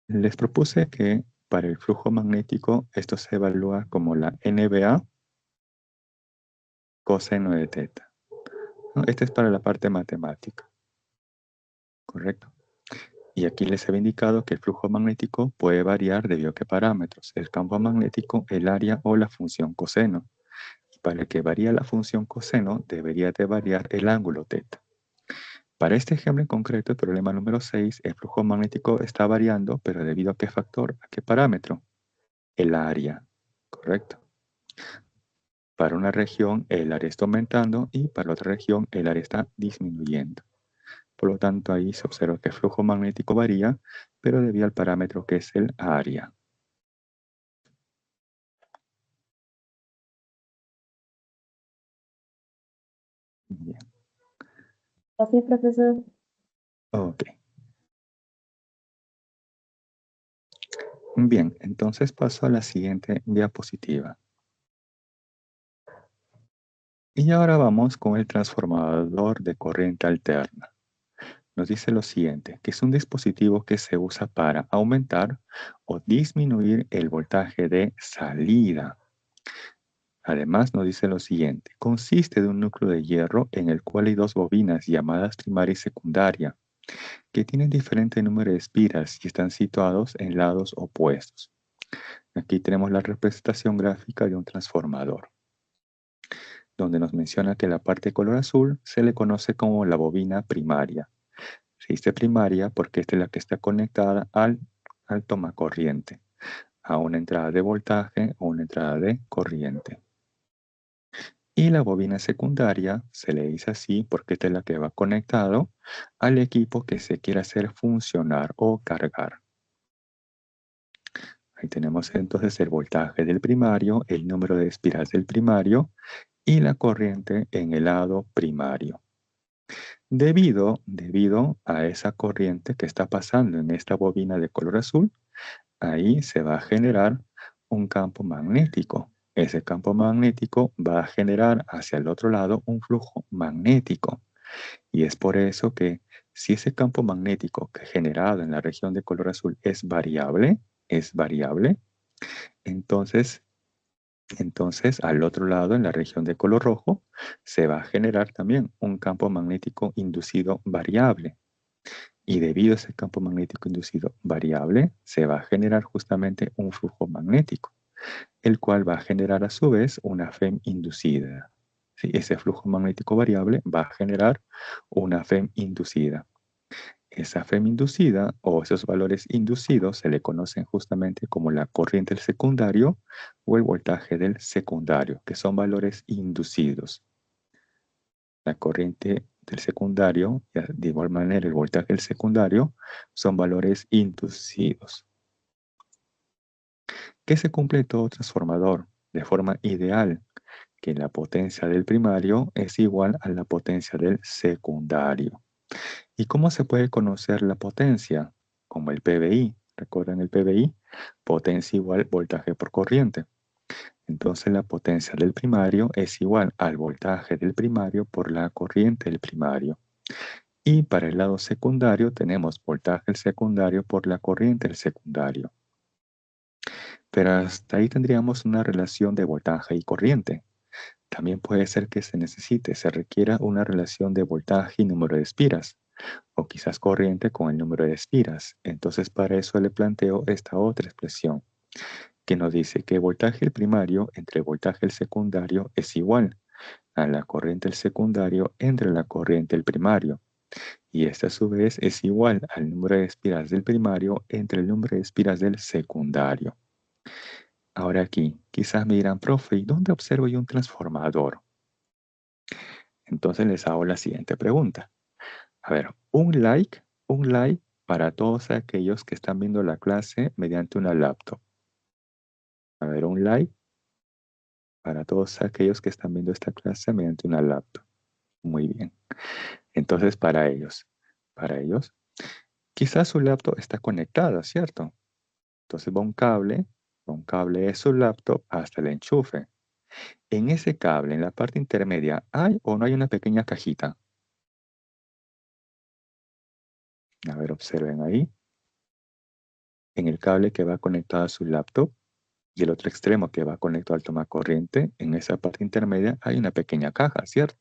Les propuse que para el flujo magnético esto se evalúa como la NBA coseno de teta, ¿no? Este es para la parte matemática, ¿correcto? Y aquí les he indicado que el flujo magnético puede variar debido a qué parámetros: el campo magnético, el área o la función coseno. Y para que varíe la función coseno, debería de variar el ángulo teta. Para este ejemplo en concreto, el problema número 6, el flujo magnético está variando, pero ¿debido a qué factor? ¿A qué parámetro? El área, ¿correcto? Para una región el área está aumentando y para otra región el área está disminuyendo. Por lo tanto, ahí se observa que el flujo magnético varía, pero debido al parámetro que es el área. Bien. Así, profesor. Ok. Bien, entonces paso a la siguiente diapositiva. Y ahora vamos con el transformador de corriente alterna. Nos dice lo siguiente, que es un dispositivo que se usa para aumentar o disminuir el voltaje de salida. Además nos dice lo siguiente, consiste de un núcleo de hierro en el cual hay dos bobinas llamadas primaria y secundaria, que tienen diferente número de espiras y están situados en lados opuestos. Aquí tenemos la representación gráfica de un transformador, donde nos menciona que la parte de color azul se le conoce como la bobina primaria. Se dice primaria porque esta es la que está conectada al tomacorriente, a una entrada de voltaje o una entrada de corriente. Y la bobina secundaria se le dice así porque esta es la que va conectado al equipo que se quiere hacer funcionar o cargar. Ahí tenemos entonces el voltaje del primario, el número de espiras del primario y la corriente en el lado primario. Debido a esa corriente que está pasando en esta bobina de color azul, ahí se va a generar un campo magnético. Ese campo magnético va a generar hacia el otro lado un flujo magnético. Y es por eso que si ese campo magnético que generado en la región de color azul es variable, entonces al otro lado, en la región de color rojo, se va a generar también un campo magnético inducido variable. Y debido a ese campo magnético inducido variable, se va a generar justamente un flujo magnético, el cual va a generar a su vez una FEM inducida. ¿Sí? Ese flujo magnético variable va a generar una FEM inducida. Esa FEM inducida o esos valores inducidos se le conocen justamente como la corriente del secundario o el voltaje del secundario, que son valores inducidos. La corriente del secundario, de igual manera el voltaje del secundario, son valores inducidos. Que se cumple en todo transformador de forma ideal, que la potencia del primario es igual a la potencia del secundario. ¿Y cómo se puede conocer la potencia? Como el PVI. ¿Recuerdan el PVI? Potencia igual voltaje por corriente. Entonces la potencia del primario es igual al voltaje del primario por la corriente del primario. Y para el lado secundario tenemos voltaje del secundario por la corriente del secundario. Pero hasta ahí tendríamos una relación de voltaje y corriente. También puede ser que se requiera una relación de voltaje y número de espiras, o quizás corriente con el número de espiras. Entonces para eso le planteo esta otra expresión, que nos dice que el voltaje del primario entre el voltaje del secundario es igual a la corriente del secundario entre la corriente del primario. Y esta a su vez es igual al número de espiras del primario entre el número de espiras del secundario. Ahora aquí, quizás me dirán, profe, ¿y dónde observo yo un transformador? Entonces les hago la siguiente pregunta. A ver, un like para todos aquellos que están viendo la clase mediante una laptop. A ver, un like para todos aquellos que están viendo esta clase mediante una laptop. Muy bien. Entonces, para ellos, quizás su laptop está conectada, ¿cierto? Entonces va un cable de su laptop hasta el enchufe. En ese cable, en la parte intermedia, ¿hay o no hay una pequeña cajita? A ver, observen ahí. En el cable que va conectado a su laptop y el otro extremo que va conectado al tomacorriente, en esa parte intermedia hay una pequeña caja, ¿cierto?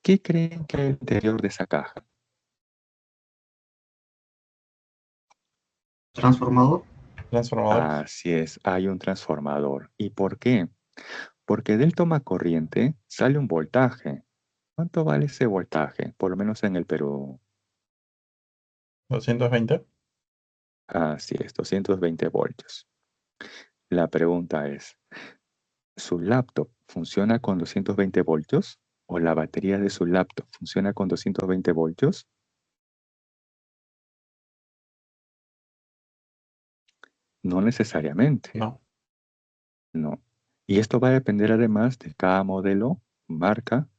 ¿Qué creen que hay al interior de esa caja? Transformador. Transformadores. Así es, hay un transformador. ¿Y por qué? Porque del tomacorriente sale un voltaje. ¿Cuánto vale ese voltaje? Por lo menos en el Perú. 220. Así es, 220 voltios. La pregunta es, ¿su laptop funciona con 220 voltios? ¿O la batería de su laptop funciona con 220 voltios? No necesariamente, No. no. Y esto va a depender además de cada modelo, marca,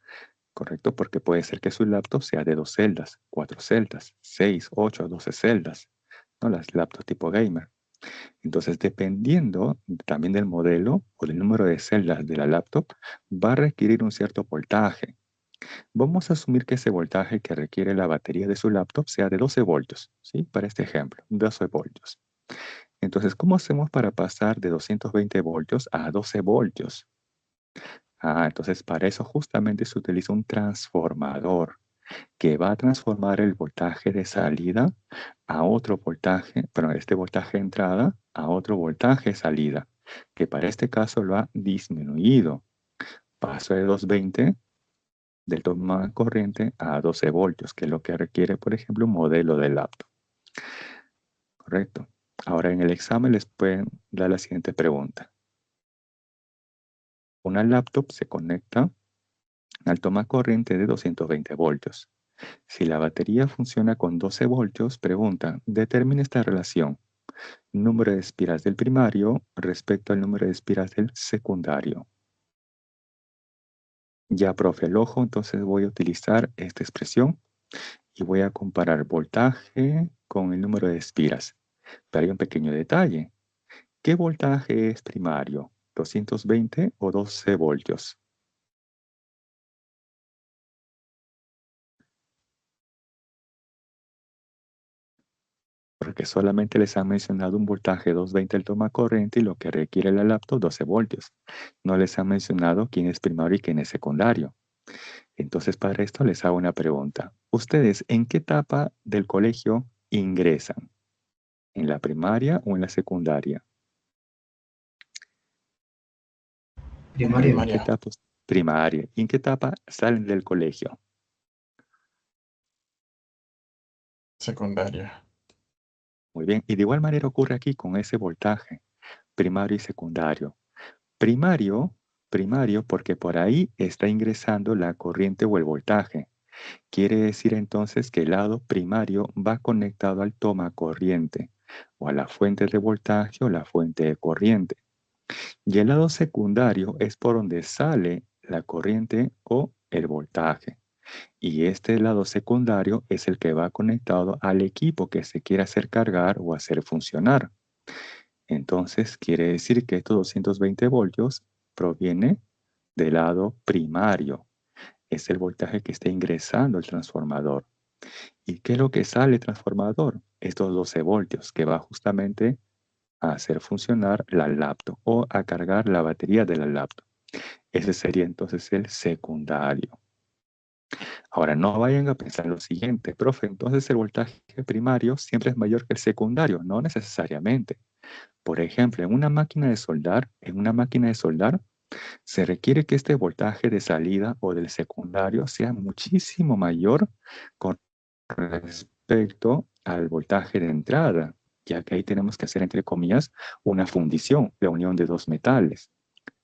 ¿correcto? Porque puede ser que su laptop sea de 2 celdas, 4 celdas, 6, 8, 12 celdas, ¿no? Las laptops tipo gamer. Entonces, dependiendo también del modelo o del número de celdas de la laptop, va a requerir un cierto voltaje. Vamos a asumir que ese voltaje que requiere la batería de su laptop sea de 12 voltios, ¿sí? Para este ejemplo, 12 voltios. Entonces, ¿cómo hacemos para pasar de 220 voltios a 12 voltios? Entonces para eso justamente se utiliza un transformador que va a transformar el voltaje de salida a otro voltaje, perdón, este voltaje de entrada a otro voltaje de salida, que para este caso lo ha disminuido. Paso de 220 del toma corriente a 12 voltios, que es lo que requiere, por ejemplo, un modelo de laptop. ¿Correcto? Ahora en el examen les pueden dar la siguiente pregunta. Una laptop se conecta al toma corriente de 220 voltios. Si la batería funciona con 12 voltios, pregunta, determina esta relación. Número de espiras del primario respecto al número de espiras del secundario. Ya, profe, el ojo, entonces voy a utilizar esta expresión y voy a comparar voltaje con el número de espiras. Pero hay un pequeño detalle. ¿Qué voltaje es primario? ¿220 o 12 voltios? Porque solamente les han mencionado un voltaje 220 el toma corriente y lo que requiere la laptop 12 voltios. No les han mencionado quién es primario y quién es secundario. Entonces, para esto les hago una pregunta. ¿Ustedes en qué etapa del colegio ingresan? ¿En la primaria o en la secundaria? ¿En qué Primaria. etapa? Primaria. ¿Y en qué etapa salen del colegio? Secundaria. Muy bien. Y de igual manera ocurre aquí con ese voltaje, primario y secundario. Primario porque por ahí está ingresando la corriente o el voltaje. Quiere decir entonces que el lado primario va conectado al toma corriente o a la fuente de voltaje o la fuente de corriente. Y el lado secundario es por donde sale la corriente o el voltaje. Y este lado secundario es el que va conectado al equipo que se quiere hacer cargar o hacer funcionar. Entonces quiere decir que estos 220 voltios proviene del lado primario. Es el voltaje que está ingresando el transformador. ¿Y qué es lo que sale el transformador? Estos 12 voltios que va justamente a hacer funcionar la laptop o a cargar la batería de la laptop. Ese sería entonces el secundario. Ahora, no vayan a pensar lo siguiente, profe, entonces el voltaje primario siempre es mayor que el secundario. No necesariamente. Por ejemplo, en una máquina de soldar, se requiere que este voltaje de salida o del secundario sea muchísimo mayor con respecto al voltaje de entrada, ya que ahí tenemos que hacer, entre comillas, una fundición, la unión de dos metales.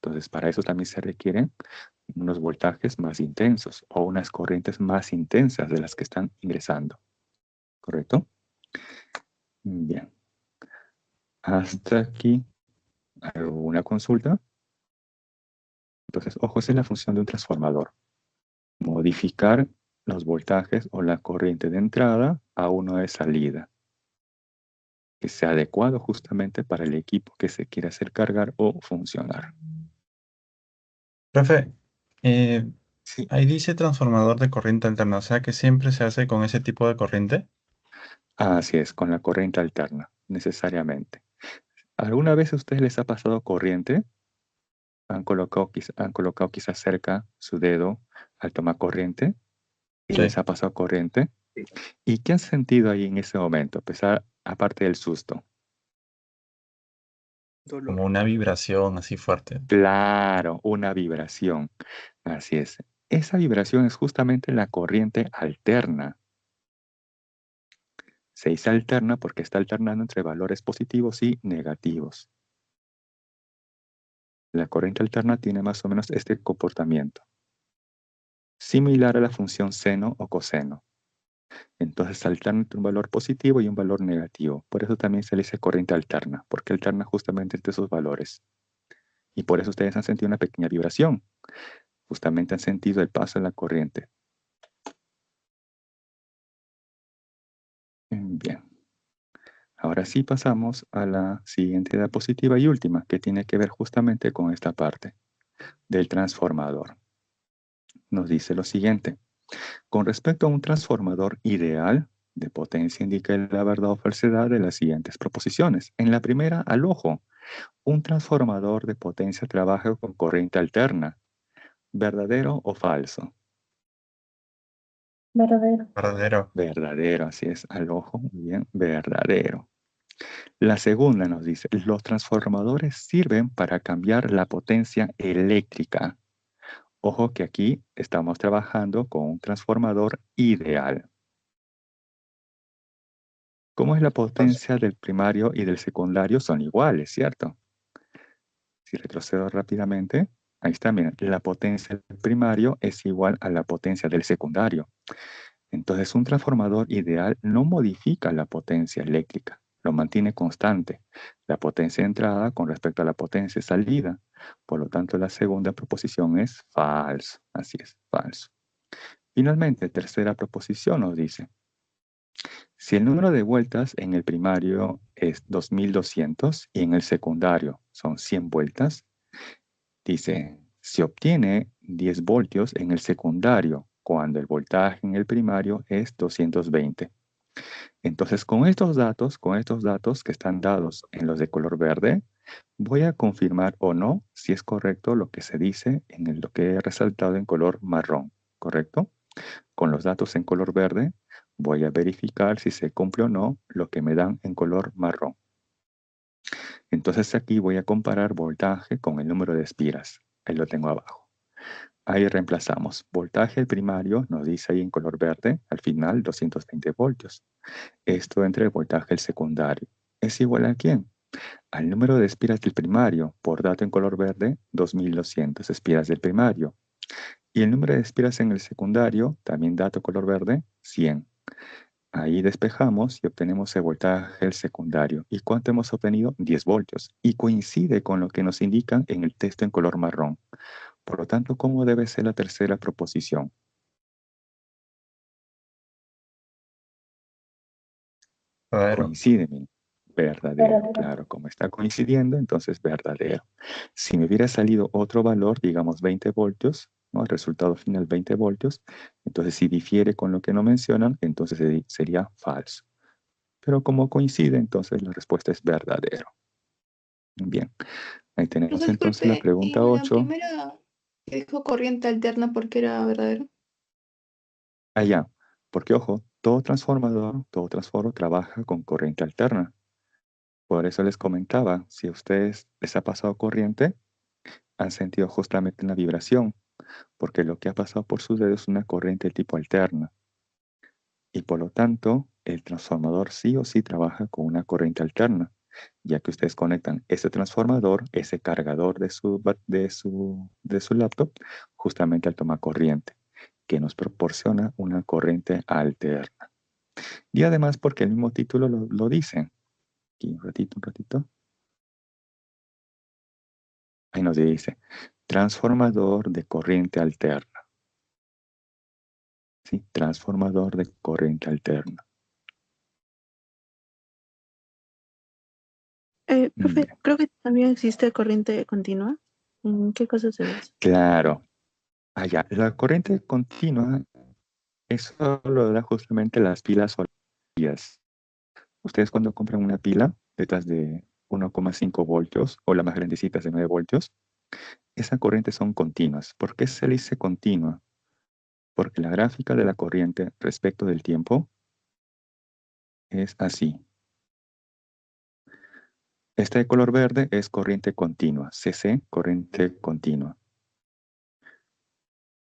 Entonces, para eso también se requieren unos voltajes más intensos o unas corrientes más intensas de las que están ingresando. ¿Correcto? Bien. Hasta aquí, ¿alguna consulta? Entonces, ojo, esa es la función de un transformador. Modificar los voltajes o la corriente de entrada a uno de salida, que sea adecuado justamente para el equipo que se quiere hacer cargar o funcionar. Profe, Sí, ahí dice transformador de corriente alterna, o sea que siempre se hace con ese tipo de corriente. así es, con la corriente alterna, necesariamente. ¿Alguna vez a ustedes les ha pasado corriente? Han colocado quizás cerca su dedo al tomar corriente y Sí, les ha pasado corriente. ¿Y qué han sentido ahí en ese momento, a pesar, aparte del susto? como una vibración así fuerte. Claro, una vibración. Así es. esa vibración es justamente la corriente alterna. Se dice alterna porque está alternando entre valores positivos y negativos. La corriente alterna tiene más o menos este comportamiento, similar a la función seno o coseno. Entonces alterna entre un valor positivo y un valor negativo. Por eso también se le dice corriente alterna, porque alterna justamente entre esos valores. Y por eso ustedes han sentido una pequeña vibración. Justamente han sentido el paso de la corriente. Bien. Ahora sí pasamos a la siguiente diapositiva y última, que tiene que ver justamente con esta parte del transformador. Nos dice lo siguiente. Con respecto a un transformador ideal de potencia, indica la verdad o falsedad de las siguientes proposiciones. En la primera, al ojo, un transformador de potencia trabaja con corriente alterna. ¿Verdadero o falso? Verdadero. Verdadero. Verdadero, así es, al ojo, muy bien, verdadero. La segunda nos dice, los transformadores sirven para cambiar la potencia eléctrica. Ojo que aquí estamos trabajando con un transformador ideal. ¿Cómo es la potencia del primario y del secundario? Son iguales, ¿cierto? Si retrocedo rápidamente, ahí está, miren, la potencia del primario es igual a la potencia del secundario. Entonces, un transformador ideal no modifica la potencia eléctrica, lo mantiene constante, la potencia de entrada con respecto a la potencia de salida. Por lo tanto, la segunda proposición es falso. Así es, falso. Finalmente, tercera proposición nos dice, si el número de vueltas en el primario es 2200 y en el secundario son 100 vueltas, dice, se obtiene 10 voltios en el secundario cuando el voltaje en el primario es 220. Entonces, con estos datos que están dados en los de color verde, voy a confirmar o no si es correcto lo que se dice en lo que he resaltado en color marrón, ¿correcto? Con los datos en color verde, voy a verificar si se cumple o no lo que me dan en color marrón. Entonces aquí voy a comparar voltaje con el número de espiras. Ahí lo tengo abajo. Ahí reemplazamos. Voltaje el primario, nos dice ahí en color verde, al final 220 voltios. Esto entre el voltaje el secundario. ¿Es igual a quién? Al número de espiras del primario, por dato en color verde, 2200 espiras del primario. Y el número de espiras en el secundario, también dato color verde, 100. Ahí despejamos y obtenemos el voltaje del secundario. ¿Y cuánto hemos obtenido? 10 voltios. Y coincide con lo que nos indican en el texto en color marrón. Por lo tanto, ¿cómo debe ser la tercera proposición? Verdadero. Coincide, verdadero. Verdadero. Claro, como está coincidiendo, entonces verdadero. Si me hubiera salido otro valor, digamos 20 voltios, ¿no? El resultado final 20 voltios, entonces si difiere con lo que no mencionan, entonces sería falso. Pero como coincide, entonces la respuesta es verdadero. Bien, ahí tenemos Profesor, entonces la disculpe, pregunta en la 8. primera que dijo corriente alterna porque era verdadero. Allá, porque ojo, todo transformador trabaja con corriente alterna. Por eso les comentaba, si a ustedes les ha pasado corriente, han sentido justamente una vibración, porque lo que ha pasado por sus dedos es una corriente de tipo alterna. Y por lo tanto, el transformador sí o sí trabaja con una corriente alterna, ya que ustedes conectan ese transformador, ese cargador de su laptop, justamente al toma corriente, que nos proporciona una corriente alterna. Y además porque el mismo título lo dice. Aquí un ratito. Ahí nos dice, transformador de corriente alterna. ¿Sí? Transformador de corriente alterna. Profe, Bien. creo que también existe corriente continua. ¿En qué cosa se basa? Claro. Allá, la corriente continua, eso lo da justamente las pilas solidarias. Ustedes cuando compran una pila, detrás de 1,5 voltios o la más grandecita de 9 voltios, esas corrientes son continuas. ¿Por qué se le dice continua? Porque la gráfica de la corriente respecto del tiempo es así. Esta de color verde es corriente continua, CC, corriente continua.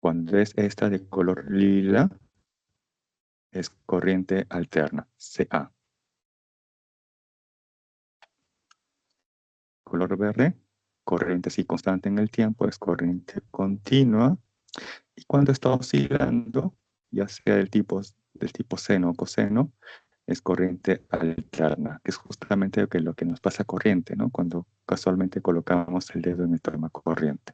Cuando es esta de color lila, es corriente alterna, Ca. Color verde, corriente así constante en el tiempo, es corriente continua. Y cuando está oscilando, ya sea del tipo seno o coseno, es corriente alterna, que es justamente lo que nos pasa corriente, ¿no? Cuando casualmente colocamos el dedo en el toma corriente.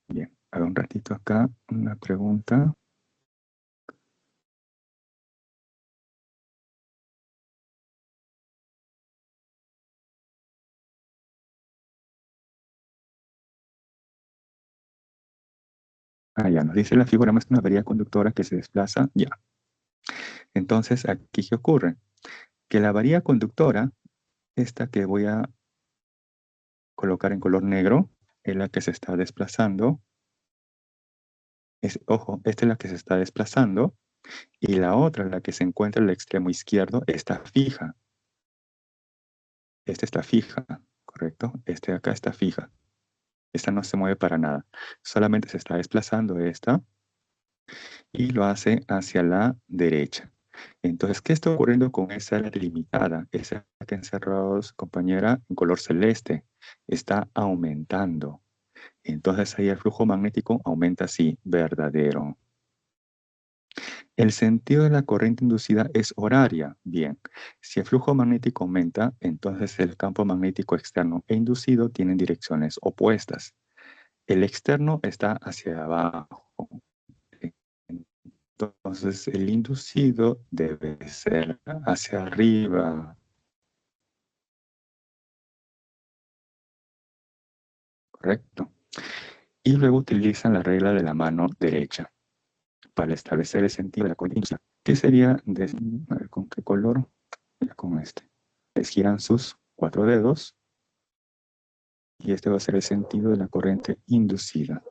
Bien, a ver un ratito acá, una pregunta. Ah, ya, nos dice la figura más una varilla conductora que se desplaza, ya. Entonces, ¿aquí qué ocurre? Que la varilla conductora, esta que voy a colocar en color negro, es la que se está desplazando. Ojo, esta es la que se está desplazando y la otra, la que se encuentra en el extremo izquierdo, está fija. Esta está fija, ¿correcto? Este de acá está fija. Esta no se mueve para nada. Solamente se está desplazando esta y lo hace hacia la derecha. Entonces, ¿qué está ocurriendo con esa área delimitada? Esa que encerrados, compañera, en color celeste, está aumentando. Entonces ahí el flujo magnético aumenta así, verdadero. El sentido de la corriente inducida es horaria. Bien, si el flujo magnético aumenta, entonces el campo magnético externo e inducido tienen direcciones opuestas. El externo está hacia abajo. Entonces el inducido debe ser hacia arriba. Correcto. Y luego utilizan la regla de la mano derecha para establecer el sentido de la corriente inducida. ¿Qué sería? A ver, ¿con qué color? Ya con este. Les giran sus 4 dedos y este va a ser el sentido de la corriente inducida.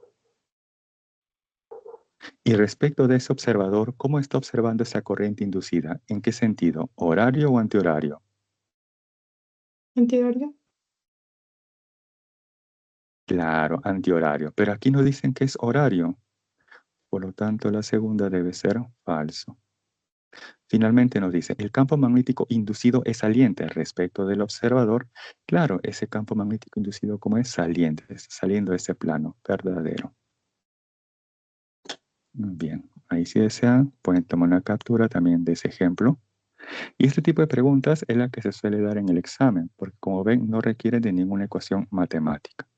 Y respecto de ese observador, ¿cómo está observando esa corriente inducida? ¿En qué sentido? ¿Horario o antihorario? ¿Antihorario? Claro, antihorario. Pero aquí nos dicen que es horario. Por lo tanto, la segunda debe ser falso. Finalmente nos dice, el campo magnético inducido es saliente respecto del observador. Claro, ese campo magnético inducido como es saliente, saliendo de ese plano, verdadero. Bien, ahí si desean, pueden tomar una captura también de ese ejemplo. Y este tipo de preguntas es la que se suele dar en el examen, porque como ven, no requiere de ninguna ecuación matemática.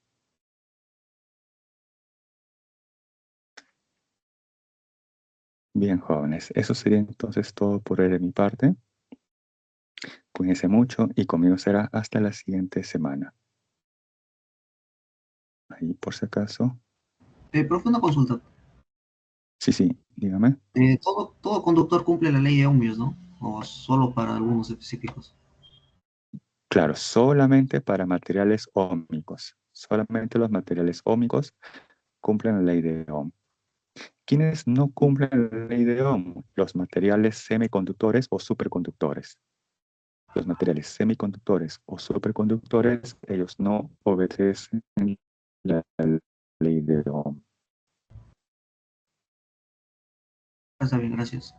Bien, jóvenes, eso sería entonces todo por hoy de mi parte. Cuídense mucho y conmigo será hasta la siguiente semana. Ahí, por si acaso. Profe, una consulta. Sí, dígame. Todo conductor cumple la ley de ohmios, ¿no? O solo para algunos específicos. Claro, solamente para materiales óhmicos. Solamente los materiales óhmicos cumplen la ley de Ohm. ¿Quiénes no cumplen la ley de Ohm? Los materiales semiconductores o superconductores. Los materiales semiconductores o superconductores, ellos no obedecen la ley de Ohm. Está bien, gracias.